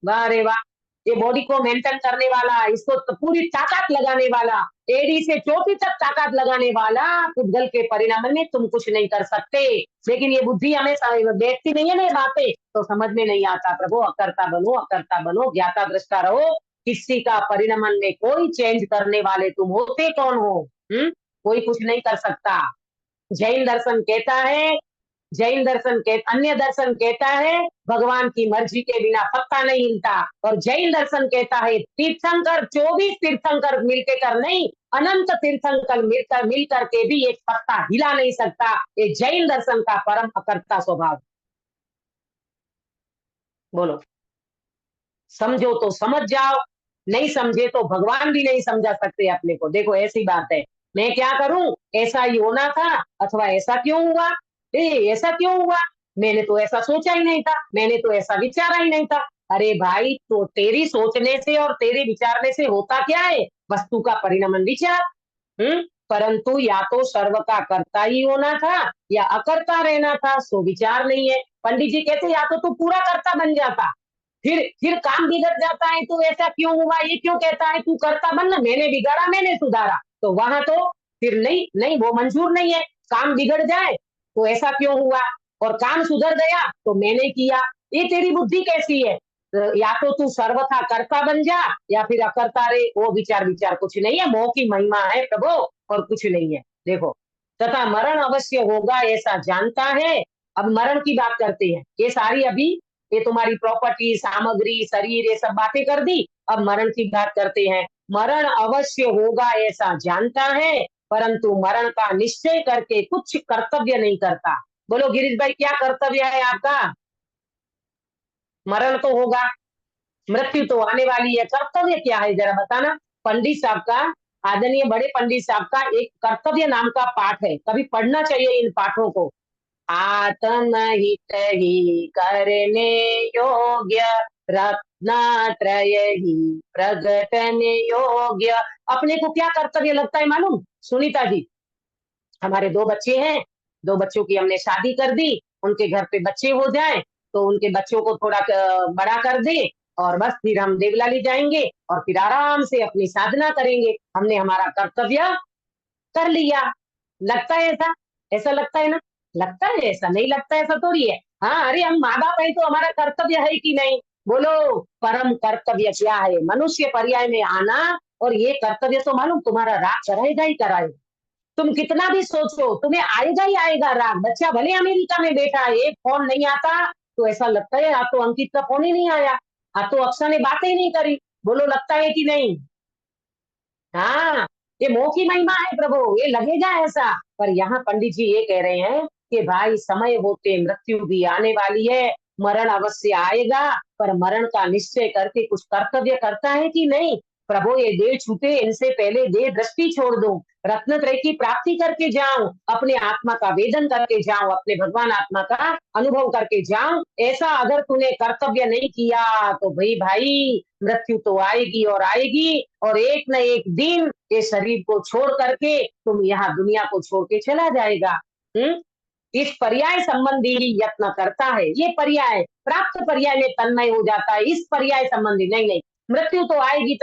वाह रे वाह, ये बॉडी को मेंटेन करने वाला, इसको तो पूरी ताकत लगाने वाला, एड़ी से चोटी तक ताकत लगाने वाला पुद्गल के परिणाम में तुम कुछ नहीं कर सकते। लेकिन ये बुद्धि हमेशा बैठती नहीं है ना, ये बातें तो समझ में नहीं आता। प्रभु अकर्ता बनो, ज्ञाता दृष्टा रहो, किसी का परिणाम में कोई चेंज करने वाले तुम होते कौन हो। कोई कुछ नहीं कर सकता। जैन दर्शन कहता है, अन्य दर्शन कहता है भगवान की मर्जी के बिना पत्ता नहीं हिलता, और जैन दर्शन कहता है तीर्थंकर 24 तीर्थंकर मिलके कर नहीं, अनंत तीर्थंकर मिल करके भी एक पत्ता हिला नहीं सकता। ये जैन दर्शन का परम अकर्ता स्वभाव। बोलो, समझो तो समझ जाओ, नहीं समझे तो भगवान भी नहीं समझा सकते अपने को। देखो ऐसी बात है, मैं क्या करूं, ऐसा ही होना था, अथवा ऐसा क्यों हुआ, ऐसा क्यों हुआ, मैंने तो ऐसा सोचा ही नहीं था, मैंने तो ऐसा विचारा ही नहीं था। अरे भाई, तो तेरी सोचने से और तेरे विचारने से होता क्या है, वस्तु का परिणाम विचार। परंतु या तो सर्व का कर्ता ही होना था या अकर्ता रहना था, सो विचार नहीं है। पंडित जी कहते या तो तू पूरा कर्ता बन जाता, फिर काम बिगड़ जाता है तो ऐसा क्यों हुआ, ये क्यों कहता है, तू करता बनना, मैंने बिगाड़ा मैंने सुधारा, तो वहां तो फिर नहीं वो मंजूर नहीं है। काम बिगड़ जाए तो ऐसा क्यों हुआ, और काम सुधर गया तो मैंने किया, ये तेरी बुद्धि कैसी है। या तो तू सर्वथा कर्ता बन जा या फिर अकर्ता रे, वो विचार कुछ नहीं है, मोह की महिमा है प्रभु, और कुछ नहीं है। देखो, तथा मरण अवश्य होगा ऐसा जानता है। अब मरण की बात करते हैं, ये सारी अभी ये तुम्हारी प्रॉपर्टी, सामग्री, शरीर, ये सब बातें कर दी। अब मरण की बात करते हैं। मरण अवश्य होगा ऐसा जानता है, परंतु मरण का निश्चय करके कुछ कर्तव्य नहीं करता। बोलो गिरीश भाई, क्या कर्तव्य है आपका? मरण तो होगा, मृत्यु तो आने वाली है, कर्तव्य क्या है जरा बताना। पंडित साहब का, आदरणीय बड़े पंडित साहब का एक कर्तव्य नाम का पाठ है, कभी पढ़ना चाहिए इन पाठों को। आत्महित ही करने योग्य, रत्नात्रय ही प्रगटने योग्य। अपने को क्या कर्तव्य लगता है मालूम सुनीता जी? हमारे 2 बच्चे हैं, 2 बच्चों की हमने शादी कर दी, उनके घर पे बच्चे हो जाए तो उनके बच्चों को थोड़ा बड़ा कर दे और बस फिर हम देवलाली जाएंगे और फिर आराम से अपनी साधना करेंगे। हमने हमारा कर्तव्य कर लिया। लगता है ऐसा? ऐसा लगता है ना? लगता है ऐसा? नहीं लगता ऐसा थोड़ी है। हाँ, अरे हम माँ बाप है तो हमारा कर्तव्य है कि नहीं? बोलो परम कर्तव्य क्या है? मनुष्य पर्याय में आना, और ये कर्तव्य तो मालूम तुम्हारा राग कराएगा ही कराएगा। तुम कितना भी सोचो, तुम्हें आएगा ही आएगा राग। बच्चा भले अमेरिका में बैठा है, एक फोन नहीं आता तो ऐसा लगता है आज तो अंकित का फोन ही नहीं आया, आज तो अक्षा ने बातें ही नहीं करी। बोलो लगता है कि नहीं? हाँ, ये मोह की महिमा है प्रभु, ये लगेगा ऐसा। पर यहाँ पंडित जी ये कह रहे हैं कि भाई समय होते मृत्यु भी आने वाली है, मरण अवश्य आएगा, पर मरण का निश्चय करके कुछ कर्तव्य करता है कि नहीं? प्रभु ये देह छूटे इनसे पहले देह दृष्टि छोड़ दूं, रत्नत्रय की प्राप्ति करके जाऊं, अपने आत्मा का वेदन करके जाऊं, अपने भगवान आत्मा का अनुभव करके जाऊं। ऐसा अगर तूने कर्तव्य नहीं किया तो भाई मृत्यु तो आएगी और आएगी, और एक न एक दिन ये शरीर को छोड़ करके तुम यहाँ दुनिया को छोड़ के चला जाएगा। इस पर्याय संबंधी ही यत्न करता है। ये पर्याय प्राप्त पर्याय में तन्मय हो जाता है, इस पर्याय संबंधी नहीं। नहीं, मृत्यु तो आएगी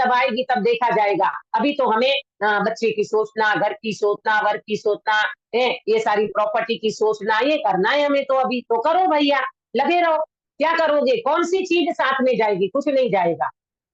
तब देखा जाएगा। अभी तो हमें बच्चे की सोचना, घर की सोचना, वर्क की सोचना, ये सारी प्रॉपर्टी की सोचना, ये करना है हमें। तो अभी तो करो भैया, लगे रहो। क्या करोगे? कौन सी चीज साथ में जाएगी? कुछ नहीं जाएगा।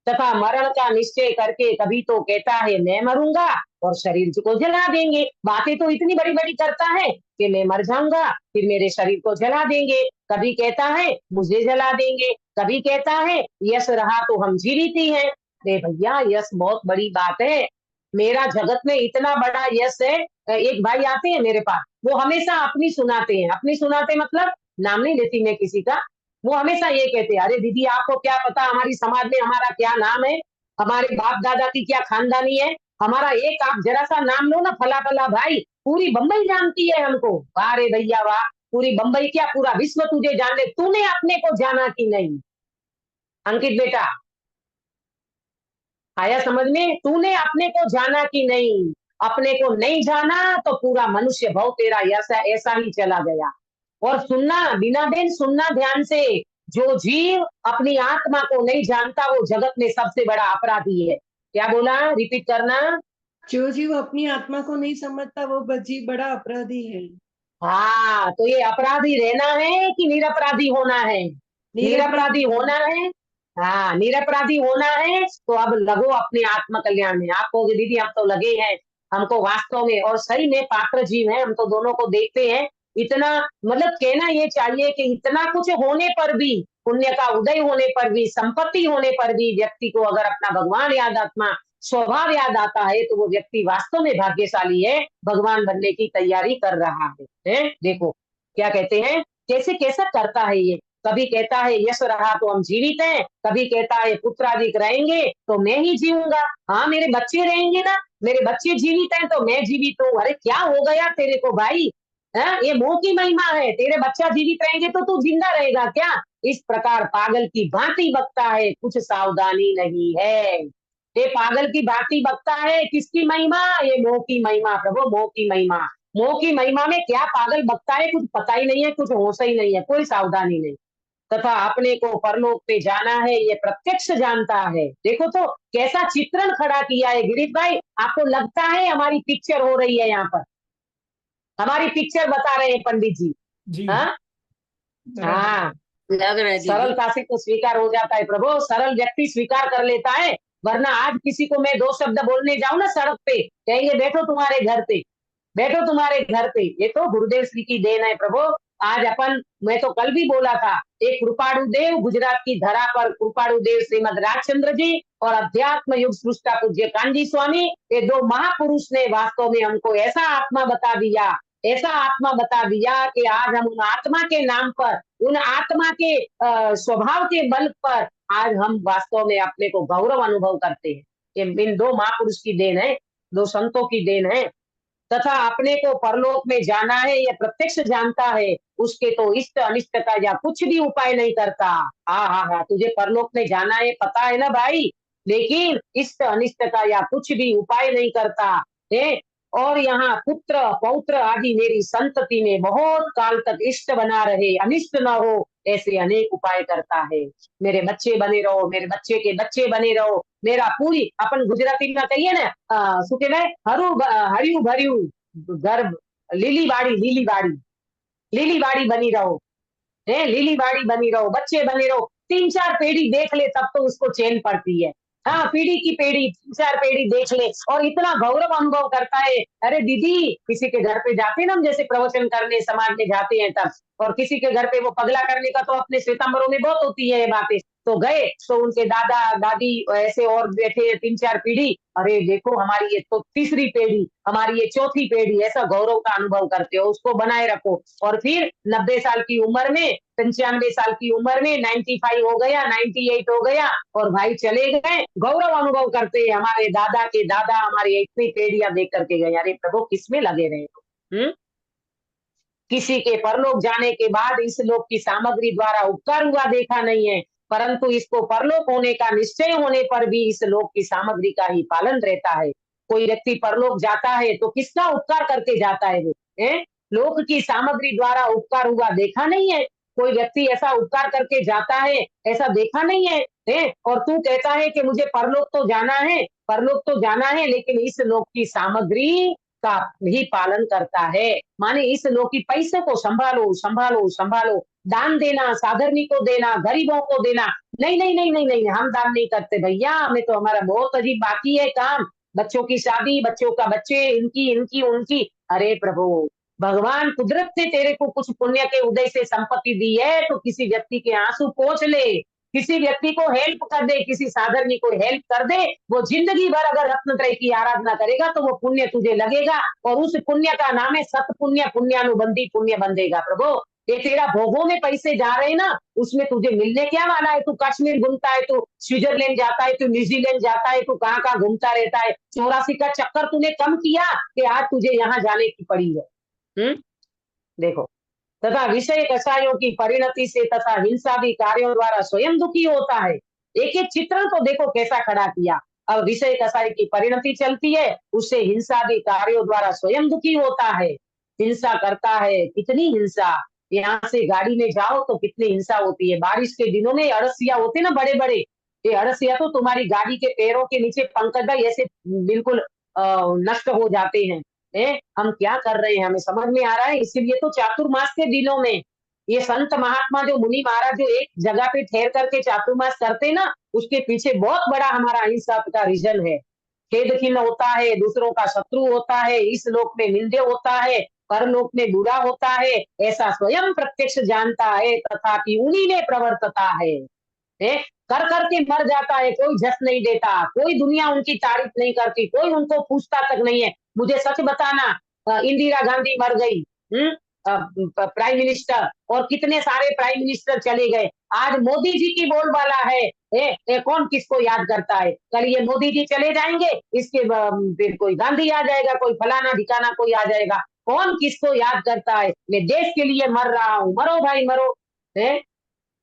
तथा मरण का निश्चय करके कभी तो कहता है मैं मरूंगा और शरीर को जला देंगे। बातें तो इतनी बड़ी बड़ी करता है कि मैं मर जाऊंगा फिर मेरे शरीर को जला देंगे। कभी कहता है मुझे जला देंगे, कभी कहता है यश रहा तो हम जीवित ही हैं। अरे भैया यश बहुत बड़ी बात है, मेरा जगत में इतना बड़ा यश है। एक भाई आते हैं मेरे पास, वो हमेशा अपनी सुनाते हैं। अपनी सुनाते मतलब नाम नहीं लेती मैं किसी का। वो हमेशा ये कहते हैं अरे दीदी आपको क्या पता हमारी समाज में हमारा क्या नाम है, हमारे बाप दादा की क्या खानदानी है। हमारा एक आप जरा सा नाम लो ना, फला फला भाई, पूरी बम्बई जानती है हमको। वाह रे भैया वाह, पूरी बम्बई क्या पूरा विश्व तुझे जान ले। तूने अपने को जाना कि नहीं अंकित बेटा? आया समझ में? तूने अपने को जाना कि नहीं? अपने को नहीं जाना तो पूरा मनुष्य भाव तेरा ऐसा ही चला गया। और सुनना बिना बेन, सुनना ध्यान से, जो जीव अपनी आत्मा को नहीं जानता वो जगत में सबसे बड़ा अपराधी है। क्या बोला? रिपीट करना। जो जीव अपनी आत्मा को नहीं समझता वो जीव बड़ा अपराधी है। हाँ, तो ये अपराधी रहना है कि निरपराधी होना है? निरपराधी होना है। हाँ, निरपराधी होना है तो अब लगो अपने आत्म कल्याण में। आप कहोगे दीदी हम तो लगे हैं, हमको वास्तव में और सही में पात्र जीव हैं, हम तो दोनों को देखते हैं। इतना मतलब कहना ये चाहिए कि इतना कुछ होने पर भी, पुण्य का उदय होने पर भी, संपत्ति होने पर भी व्यक्ति को अगर अपना भगवान याद, आत्मा स्वभाव याद आता है तो वो व्यक्ति वास्तव में भाग्यशाली है, भगवान बनने की तैयारी कर रहा है। देखो क्या कहते हैं, कैसे कैसा करता है ये। कभी कहता है यश रहा तो हम जीवित हैं, कभी कहता है पुत्रादिक रहेंगे तो मैं ही जीऊंगा। हाँ, मेरे बच्चे रहेंगे ना, मेरे बच्चे जीवित हैं तो मैं जीवित हूँ। अरे क्या हो गया तेरे को भाई? ये मोह की महिमा है। तेरे बच्चा जीवित रहेंगे तो तू जिंदा रहेगा क्या? इस प्रकार पागल की भांति बकता है, कुछ सावधानी नहीं है। ये पागल की भांति बकता है, किसकी महिमा? ये मोह की महिमा प्रभु, मोह की महिमा। मोह की महिमा में क्या पागल बकता है, कुछ पता ही नहीं है, कुछ होश ही नहीं है, कोई सावधानी नहीं। तथा अपने को परलोक पे जाना है ये प्रत्यक्ष जानता है। देखो तो कैसा चित्रण खड़ा किया है गिरीश भाई। आपको लगता है हमारी पिक्चर हो रही है यहाँ पर? हमारी पिक्चर बता रहे हैं पंडित जी। जी हाँ बराबर। हाँ, लग रहा है दीदी। सरलता से तो स्वीकार हो जाता है प्रभु, सरल व्यक्ति स्वीकार कर लेता है। वरना आज किसी को मैं 2 शब्द बोलने जाऊं ना सड़क पे, कहेंगे बैठो तुम्हारे घर पे, बैठो तुम्हारे घर पे। ये तो गुरुदेव श्री की देन है प्रभु। आज अपन, मैं तो कल भी बोला था, एक कृपाणु देव गुजरात की धरा पर, कृपाणु देव श्रीमद राजचंद्र जी और अध्यात्म युग सृष्टा पूज्य कांजी स्वामी, ये 2 महापुरुष ने वास्तव में हमको ऐसा आत्मा बता दिया, ऐसा आत्मा बता दिया कि आज हम उन आत्मा के नाम पर, उन आत्मा के स्वभाव के बल पर आज हम वास्तव में अपने को गौरव अनुभव करते हैं। ये इन दो महापुरुष की देन है, दो संतों की देन है। तथा अपने को परलोक में जाना है, ये प्रत्यक्ष जानता है, उसके तो इष्ट अनिष्ट का या कुछ भी उपाय नहीं करता। हाँ, तुझे परलोक में जाना है, पता है ना भाई, लेकिन इष्ट अनिष्ट का या कुछ भी उपाय नहीं करता है। और यहाँ पुत्र पौत्र आदि मेरी संतति में बहुत काल तक इष्ट बना रहे, अनिष्ट न हो, ऐसे अनेक उपाय करता है। मेरे बच्चे बने रहो, मेरे बच्चे के बच्चे बने रहो, मेरा पूरी अपन गुजराती में कहिए ने શું કહેવાય હર્યું ભર્યું ગર્ભ લીલી बाड़ी बनी रहो, है लीली बाड़ी बनी रहो, बच्चे बने रहो, 3-4 पीढ़ी देख ले तब तो उसको चैन पड़ती है। हाँ, पीढ़ी की पीढ़ी 3-4 पीढ़ी देख ले और इतना गौरव अनुभव करता है। अरे दीदी, किसी के घर पे जाते हैं ना, हम जैसे प्रवचन करने समाज में जाते हैं तब, और किसी के घर पे वो पगला करने का तो अपने श्वेतांबरों में बहुत होती है ये बातें। तो गए तो उनके दादा दादी ऐसे और बैठे 3-4 पीढ़ी, अरे देखो हमारी ये तो तीसरी पीढ़ी, हमारी ये चौथी पीढ़ी, ऐसा गौरव का अनुभव करते हो, उसको बनाए रखो। और फिर 90 साल की उम्र में, 95 साल की उम्र में 95 हो गया, 98 हो गया और भाई चले गए, गौरव अनुभव करते हैं, हमारे दादा के दादा हमारी इतनी पीढ़ियां देख करके गए। अरे प्रभु, किसमें लगे रहे हो? किसी के परलोक जाने के बाद इस लोक की सामग्री द्वारा उपकार हुआ देखा नहीं है, परंतु इसको परलोक होने का निश्चय होने पर भी इस लोक की सामग्री का ही पालन रहता है। कोई व्यक्ति परलोक जाता है तो किसका उपकार करके जाता है वो? लोक की सामग्री द्वारा उपकार हुआ देखा नहीं है। कोई व्यक्ति ऐसा उपकार करके जाता है, ऐसा देखा नहीं है? और तू कहता है कि मुझे परलोक तो जाना है, परलोक तो जाना है, लेकिन इस लोक की सामग्री का ही पालन करता है। माने इस लोक की पैसे को संभालो संभालो संभालो, दान देना, साधर्मी को देना, गरीबों को देना, नहीं नहीं नहीं नहीं नहीं, हम दान नहीं करते भैया, हमें तो हमारा बहुत अजीब बाकी है काम, बच्चों की शादी, बच्चों का बच्चे, इनकी इनकी उनकी। अरे प्रभु, भगवान कुदरत से तेरे को कुछ पुण्य के उदय से संपत्ति दी है तो किसी व्यक्ति के आंसू पोंछ ले, किसी व्यक्ति को हेल्प कर दे, किसी साधर्मी को हेल्प कर दे, वो जिंदगी भर अगर रत्नत्रय की आराधना करेगा तो वो पुण्य तुझे लगेगा और उस पुण्य का नाम है सत पुण्य, पुण्यानुबंधी पुण्य बंधेगा। प्रभु, ये तेरा भोगों में पैसे जा रहे हैं ना, उसमें तुझे मिलने क्या वाला है? तू कश्मीर घूमता है, तू स्विट्जरलैंड जाता है, तू न्यूजीलैंड जाता है, तू कहाँ कहाँ घूमता रहता है, 84 का चक्कर तूने कम किया कि आज तुझे यहाँ जाने की पड़ी है। देखो, तथा विषय कषायों की परिणति से तथा हिंसादी कार्यों द्वारा स्वयं दुखी होता है। एक एक चित्रण तो देखो कैसा खड़ा किया। अब विषय कषाय की परिणति चलती है, उससे हिंसादी कार्यों द्वारा स्वयं दुखी होता है, हिंसा करता है। कितनी हिंसा, यहाँ से गाड़ी में जाओ तो कितनी हिंसा होती है। बारिश के दिनों में अड़सिया होते ना बड़े बड़े, ये अड़सिया तो तुम्हारी गाड़ी के पैरों के नीचे पंकज भाई ऐसे बिल्कुल नष्ट हो जाते हैं। हम क्या कर रहे हैं हमें समझ में आ रहा है। इसीलिए तो चातुर्मास के दिनों में ये संत महात्मा जो मुनि महाराज जो एक जगह पे ठहर करके चातुर्मास करते ना, उसके पीछे बहुत बड़ा हमारा अहिंसा का रीजन है। खेद खिन्न होता है, दूसरों का शत्रु होता है, इस लोक में निंदे होता है, परलोक में बुरा होता है, ऐसा स्वयं प्रत्यक्ष जानता है, तथापि उन्हीं में प्रवर्तता है। कर करके मर जाता है, कोई जस नहीं देता, कोई दुनिया उनकी तारीफ नहीं करती, कोई उनको पूछता तक नहीं है। मुझे सच बताना, इंदिरा गांधी मर गई, प्राइम मिनिस्टर, और कितने सारे प्राइम मिनिस्टर चले गए, आज मोदी जी की बोलबाला है। कौन किसको याद करता है? कल ये मोदी जी चले जाएंगे, इसके फिर कोई गांधी आ जाएगा, कोई फलाना ढिकाना कोई आ जाएगा, कौन किसको याद करता है? मैं देश के लिए मर रहा हूँ, मरो भाई मरो।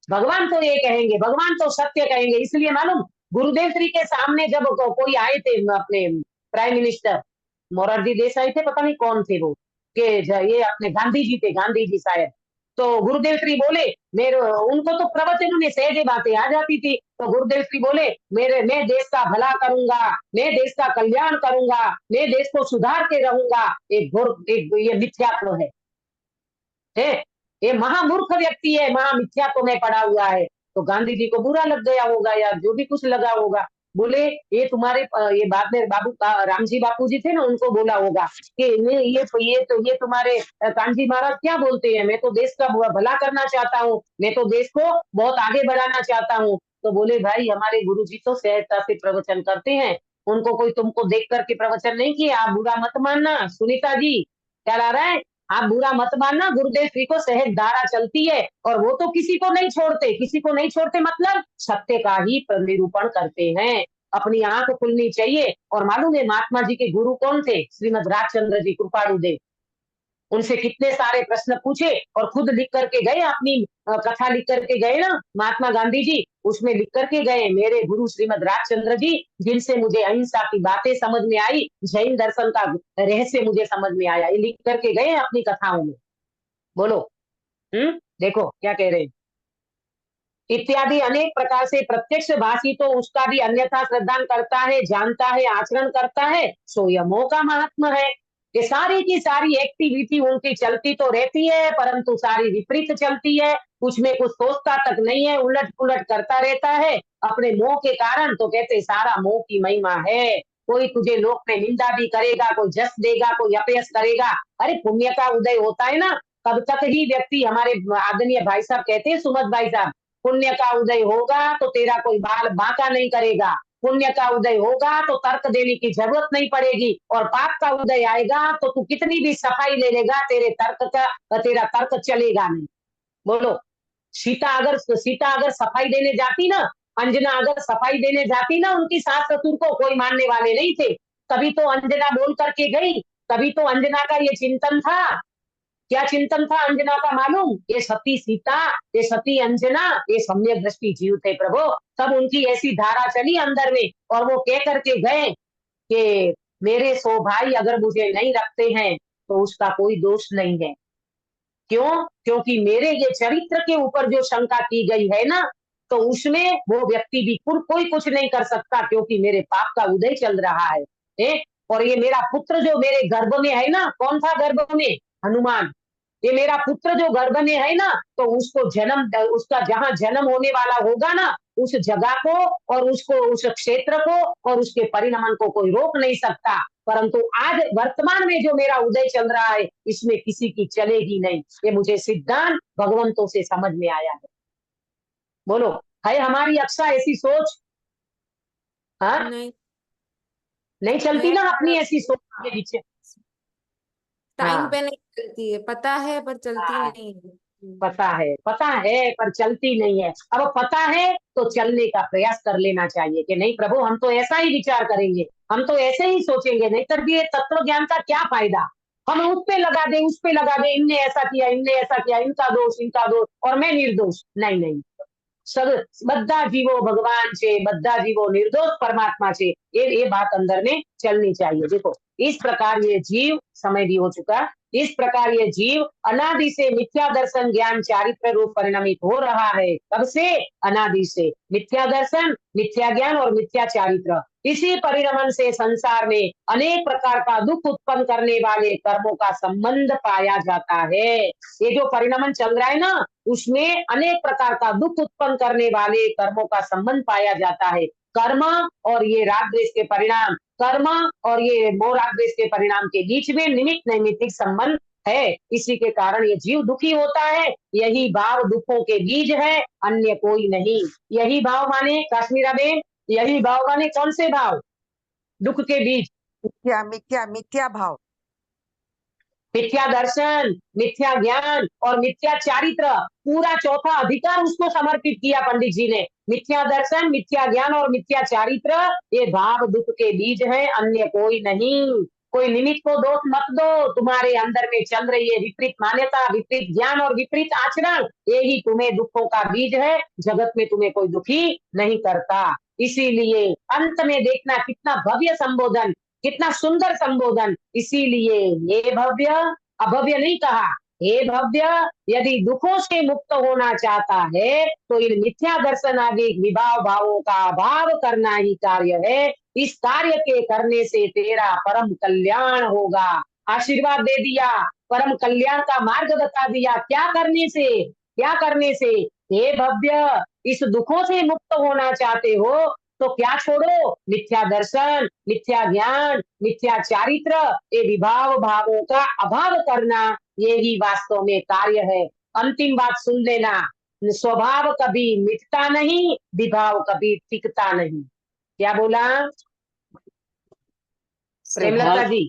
भगवान तो ये कहेंगे, भगवान तो सत्य कहेंगे। इसलिए मालूम, गुरुदेव श्री के सामने जब कोई आए थे अपने प्राइम मिनिस्टर मोरारजी देसाई थे, पता नहीं कौन थे वो, कि ये अपने गांधी जी थे, गांधी जी शायद। तो गुरुदेव श्री बोले, मेरे उनको तो प्रवचन में सहजे बातें आ जाती थी, तो गुरुदेव श्री बोले, मैं देश का भला करूंगा, मैं देश का कल्याण करूंगा, मैं देश को सुधार के रहूंगा। एक ये मिथ्यात्व है, ये महामूर्ख व्यक्ति है, महामिथ्यात्व में पड़ा हुआ है। तो गांधी जी को बुरा लग गया होगा या जो भी कुछ लगा होगा, बोले ये तुम्हारे ये बाद में रामजी बापू जी थे ना, उनको बोला होगा कि ये तुम्हारे कानजी महाराज क्या बोलते हैं, मैं तो देश का भला करना चाहता हूँ, मैं तो देश को बहुत आगे बढ़ाना चाहता हूँ। तो बोले भाई हमारे गुरु जी तो सहजता से प्रवचन करते हैं, उनको कोई तुमको देख करके प्रवचन नहीं किया, आप बुरा मत मानना। सुनीता जी क्या ला रहा है, आप बुरा मत मानना, गुरुदेव श्री को सहज धारा चलती है और वो तो किसी को नहीं छोड़ते, किसी को नहीं छोड़ते मतलब सत्य का ही निरूपण करते हैं। अपनी आंख खुलनी चाहिए। और मालूम है महात्मा जी के गुरु कौन थे? श्रीमद राजचंद्र जी कृपाणु देव। उनसे कितने सारे प्रश्न पूछे और खुद लिख करके गए, अपनी कथा लिख करके गए ना महात्मा गांधी जी, उसमें लिख करके गए, मेरे गुरु श्रीमद राजचंद्र जी, जिनसे मुझे अहिंसा की बातें समझ में आई, जैन दर्शन का रहस्य मुझे समझ में आया, ये लिख करके गए अपनी कथाओं में। बोलो, देखो क्या कह रहे हैं। इत्यादि अनेक प्रकार से प्रत्यक्ष भाषी तो उसका भी अन्यथा श्रद्धा करता है, जानता है, आचरण करता है, सो यह मोह का महात्मा है। ये सारी की सारी एक्टिविटी उनकी चलती तो रहती है, परंतु सारी विपरीत चलती है, कुछ में कुछ सोचता तक नहीं है, उलट पुलट करता रहता है अपने मोह के कारण। तो कहते सारा मोह की महिमा है। कोई तुझे लोक में निंदा भी करेगा, कोई जस देगा, कोई अपयस करेगा। अरे पुण्य का उदय होता है ना, तब तक ही व्यक्ति, हमारे आदरणीय भाई साहब कहते हैं, सुमत भाई साहब, पुण्य का उदय होगा तो तेरा कोई बाल बांका नहीं करेगा, पुण्य का उदय होगा तो तर्क देने की जरूरत नहीं पड़ेगी, और पाप का उदय आएगा तो तू कितनी भी सफाई ले लेगा, तेरा तर्क चलेगा नहीं। बोलो, सीता अगर सफाई देने जाती ना, अंजना अगर सफाई देने जाती ना, उनकी सास ससुर को कोई मानने वाले नहीं थे, तभी तो अंजना बोल करके गई, तभी तो अंजना का ये चिंतन था। क्या चिंतन था अंजना का मालूम? ये सती सीता, ये सती अंजना, ये सम्यक दृष्टि जीव थे प्रभु। तब उनकी ऐसी धारा चली अंदर में, और वो कह करके गए कि मेरे 100 भाई अगर मुझे नहीं रखते हैं तो उसका कोई दोष नहीं है। क्यों? क्योंकि मेरे ये चरित्र के ऊपर जो शंका की गई है ना, तो उसमें वो व्यक्ति भी कोई कुछ नहीं कर सकता, क्योंकि मेरे पाप का उदय चल रहा है। और ये मेरा पुत्र जो मेरे गर्भ में है ना, कौन था गर्भ में? हनुमान। ये मेरा पुत्र जो गर्भ में है ना, तो उसको उसका जहां जन्म होने वाला होगा ना, उस जगह को और उसको, उस क्षेत्र को और उसके परिणमन को कोई रोक नहीं सकता। परंतु आज वर्तमान में जो मेरा उदय चल रहा है, इसमें किसी की चलेगी नहीं। ये मुझे सिद्धांत भगवंतों से समझ में आया है। बोलो, है हमारी अक्सा ऐसी सोच? हाँ, नहीं चलती ना अपनी ऐसी सोच के पीछे। टाइम पे नहीं चलती है, पता है पर चलती नहीं है। पता है पर चलती नहीं है। अब पता है तो चलने का प्रयास कर लेना चाहिए कि नहीं प्रभु, हम तो ऐसा ही विचार करेंगे, हम तो ऐसे ही सोचेंगे, नहीं तो ये तत्व ज्ञान का क्या फायदा? हम उस पे लगा दे, उस पे लगा दे, इनने ऐसा किया, इनने ऐसा किया, इनका दोष और मैं निर्दोष। नहीं, બધા जीवो भगवान से, બધા जीवो निर्दोष परमात्मा से, ये बात अंदर में चलनी चाहिए। देखो, इस प्रकार ये जीव, समय भी हो चुका, इस प्रकार ये जीव अनादि से मिथ्या दर्शन ज्ञान चारित्र रूप परिणमित हो रहा है। कब से? अनादि से। मिथ्या दर्शन, मिथ्या ज्ञान और मिथ्या चारित्र, इसी परिणमन से संसार में अनेक प्रकार का दुख उत्पन्न करने वाले कर्मों का संबंध पाया जाता है। ये जो परिणमन चल रहा है ना, उसमें अनेक प्रकार का दुख उत्पन्न करने वाले कर्मों का संबंध पाया जाता है। कर्म और ये राग द्वेष के परिणाम, कर्म और ये मोह राग द्वेष के परिणाम के बीच में निमित्त नैमित्तिक संबंध है। इसी के कारण ये जीव दुखी होता है। यही भाव दुखों के बीज है, अन्य कोई नहीं। यही भाव माने काश्मीरा बेन, यही भाव माने कौन से भाव? दुख के बीज। मिथ्या मिथ्या मिथ्या भाव, मिथ्या दर्शन, मिथ्या ज्ञान और मिथ्या चारित्र, पूरा चौथा अधिकार उसको समर्पित किया पंडित जी ने। मिथ्या दर्शन, मिथ्या ज्ञान और मिथ्या चारित्र, ये भाव दुख के बीज है, अन्य कोई नहीं। कोई निमित्त को दोष मत दो, तुम्हारे अंदर में चल रही है विपरीत मान्यता, विपरीत ज्ञान और विपरीत आचरण, यही तुम्हें दुखों का बीज है। जगत में तुम्हें कोई दुखी नहीं करता। इसीलिए अंत में देखना कितना भव्य संबोधन, कितना सुंदर संबोधन। इसीलिए हे भव्य, अभव्य नहीं कहा, हे भव्य, यदि दुखों से मुक्त होना चाहता है तो इन मिथ्या दर्शन आदि विभाव भावों का अभाव करना ही कार्य है। इस कार्य के करने से तेरा परम कल्याण होगा। आशीर्वाद दे दिया, परम कल्याण का मार्ग बता दिया। क्या करने से? क्या करने से? हे भव्य, इस दुखों से मुक्त होना चाहते हो तो क्या छोड़ो? मिथ्या दर्शन, मिथ्या ज्ञान, मिथ्या चारित्र, ये विभाव भावों का अभाव करना, यही वास्तव में कार्य है। अंतिम बात सुन लेना, स्वभाव कभी मिटता नहीं, विभाव कभी टिकता नहीं। क्या बोला प्रेमलता जी?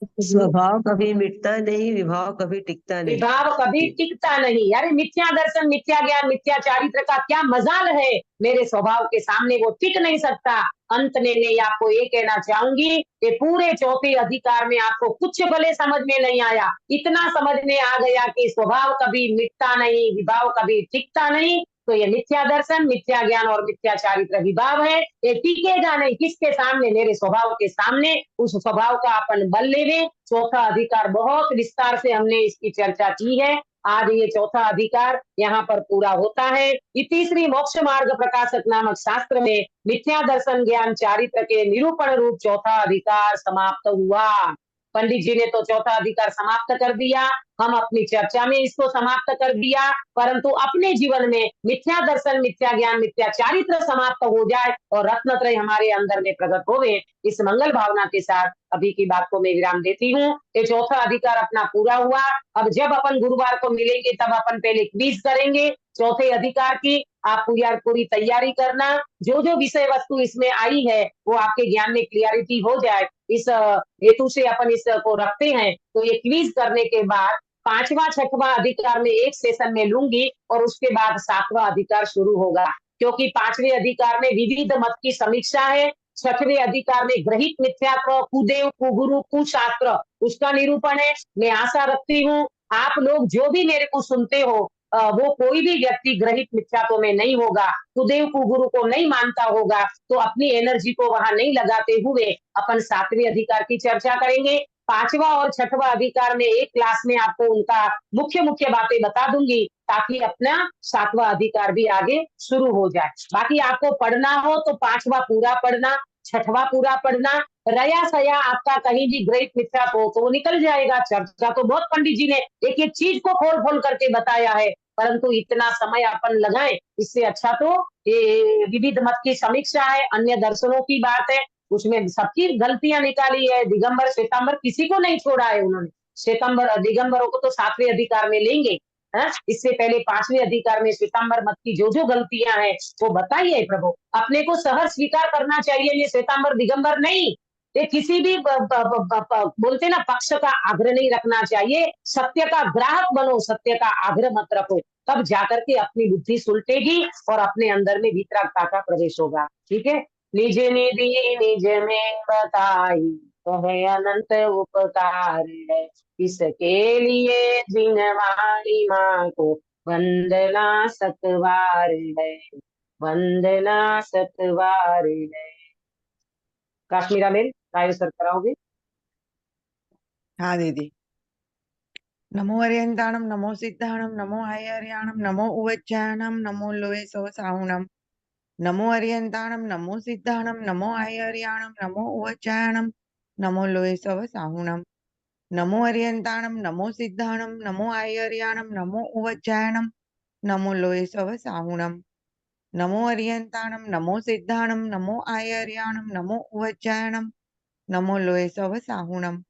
स्वभाव कभी मिटता नहीं, विभाव कभी टिकता नहीं। विभाव कभी टिकता नहीं। अरे मिथ्या दर्शन, मिथ्या ज्ञान, मिथ्या चारित्र का क्या मजाल है मेरे स्वभाव के सामने, वो टिक नहीं सकता। अंत में मैं आपको ये कहना चाहूंगी कि पूरे चौथे अधिकार में आपको कुछ भले समझ में नहीं आया, इतना समझ में आ गया कि स्वभाव कभी मिटता नहीं, विभाव कभी टिकता नहीं। तो ये मिथ्या दर्शन, मिथ्या ज्ञान और मिथ्या चारित्र विभाव है, ये टिकेगा नहीं। किसके सामने? मेरे स्वभाव के सामने। उस स्वभाव का अपन बल लेवे। चौथा अधिकार बहुत विस्तार से हमने इसकी चर्चा की है। आज ये चौथा अधिकार यहाँ पर पूरा होता है। इति श्री मोक्ष मार्ग प्रकाशक नामक शास्त्र में मिथ्या दर्शन ज्ञान चारित्र के निरूपण रूप चौथा अधिकार समाप्त हुआ। पंडित जी ने तो चौथा अधिकार समाप्त कर दिया, हम अपनी चर्चा में इसको समाप्त कर दिया, परंतु अपने जीवन में मिथ्या दर्शन, मिथ्या ज्ञान, मिथ्या चारित्र समाप्त हो जाए और रत्नत्रय हमारे अंदर में प्रकट होवे, इस मंगल भावना के साथ अभी की बात को मैं विराम देती हूँ। ये चौथा अधिकार अपना पूरा हुआ। अब जब अपन गुरुवार को मिलेंगे तब अपन पहले क्विज करेंगे चौथे अधिकार की। आप पूरी तैयारी करना। जो जो विषय वस्तु इसमें आई है वो आपके ज्ञान में क्लियरिटी हो जाए, इस हेतु से अपन इसको रखते हैं। तो ये क्विज करने के बाद पांचवा छठवां अधिकार में एक सेशन में लूंगी और उसके बाद सातवां अधिकार शुरू होगा, क्योंकि पांचवें अधिकार में विविध मत की समीक्षा है। छठवें अधिकार में ग्रहित मिथ्यात्व, कुदेव, कुगुरु, कुशास्त्र, उसका निरूपण है। मैं आशा रखती हूँ आप लोग जो भी मेरे को सुनते हो वो कोई भी व्यक्ति ग्रहित मिथ्यात्व में नहीं होगा, कुदेव कुगुरु को नहीं मानता होगा, तो अपनी एनर्जी को वहां नहीं लगाते हुए अपन सातवें अधिकार की चर्चा करेंगे। पांचवा और छठवा अधिकार में एक क्लास में आपको उनका मुख्य मुख्य बातें बता दूंगी, ताकि अपना सातवां अधिकार भी आगे शुरू हो जाए। बाकी आपको पढ़ना हो तो पांचवा पूरा पढ़ना, छठवा पूरा पढ़ना, रया सया आपका कहीं भी ग्रहित मिथ्यात्व हो तो वो निकल जाएगा। चर्चा तो बहुत पंडित जी ने एक एक चीज को खोल खोल करके बताया है, परंतु इतना समय अपन लगाए, इससे अच्छा तो ये विविध मत की समीक्षा है, अन्य दर्शनों की बात है, उसमें सबकी गलतियां निकाली है। दिगंबर श्वेतांबर किसी को नहीं छोड़ा है उन्होंने। श्वेतांबर दिगंबरों को तो सातवें अधिकार में लेंगे। इससे पहले पांचवें अधिकार में श्वेतांबर मत की जो जो गलतियां हैं वो बताइए प्रभु। अपने को सहर्ष स्वीकार करना चाहिए, ये श्वेतांबर दिगंबर नहीं, ये किसी भी बोलते ना पक्ष का आग्रह नहीं रखना चाहिए। सत्य का ग्राहक बनो, सत्य का आग्रह मत रखो, तब जाकर के अपनी बुद्धि सुलटेगी और अपने अंदर में वितरागता का प्रवेश होगा। ठीक है। निज निधि निज में बताई कहे अनंत उपकार है, इसके लिए जिनवाणी माँ को वंदना सतवार है, वंदना सतवार है। काश्मीरा मेल काय सर कराओगे? हाँ दीदी। नमो हरियंताणम, नमो सिद्धाणम, नमो हरियाणम, नमो उवज्जायनम, नमो लोहे सव साहुणम। नमो हरियंताणम, नमो सिद्धाणम, नमो हरियाणम, नमो उवज्जायनम, नमो लोहे सव साहुणम। नमो हरियंताणम, नमो सिद्धाणम, नमो हरियाणम, नमो उवज्जायनम, नमो लोहे सव साहुणम। नमो हरियंताणम, नमो सिद्धाणम, नमो हरियाणम, नमो उवज्जायनम, नमो लोहे सव साहुणम।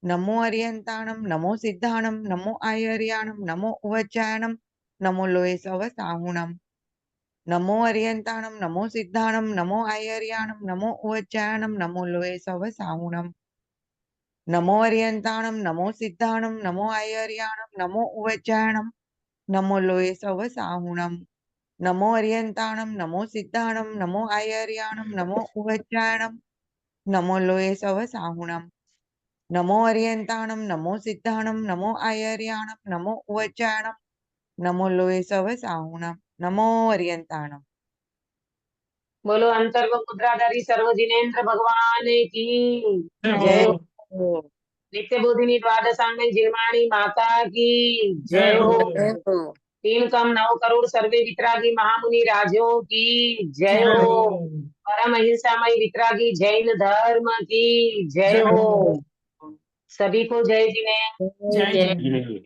नमो हरियंताणम, नमो सिद्धाणम, नमो हरियाणम, नमो उवज्जायनम, नमो लोहे सव साहुणम। नमो हरियंताणम, नमो सिद्धाणम, नमो हरियाणम, नमो उवज्जायनम, नमो लोहे सव साहुणम। नमो हरियंताणम, नमो सिद्धाणम, नमो हरियाणम, नमो उवज्जायनम, नमो लोहे सव साहुणम। नमो हरियंताणम, नमो सिद्धाणम, नमो हरियाणम, नमो उवज्जायनम, नमो लोहे सव साहुणम। नमो हरियंताणम, नमो सिद्धाणम, नमो हरियाणम, नमो उवज्जायनम, नमो लोहे सव साहुणम। नमो हरियंताणम। बोलो अंतर्व मुद्राधारी सर्व जिनेन्द्र भगवान की जय जय हो। हो। नित्य बोधिनी द्वादशांग जिनवाणी माता की जय जय हो। हो। तीन कम 9 करोड़ सर्वे वितरागी महामुनि राजों की जय जय हो। हो। परम अहिंसामय वितरागी जैन धर्म की जय जय हो। हो। सभी को जय जिने। जय जय।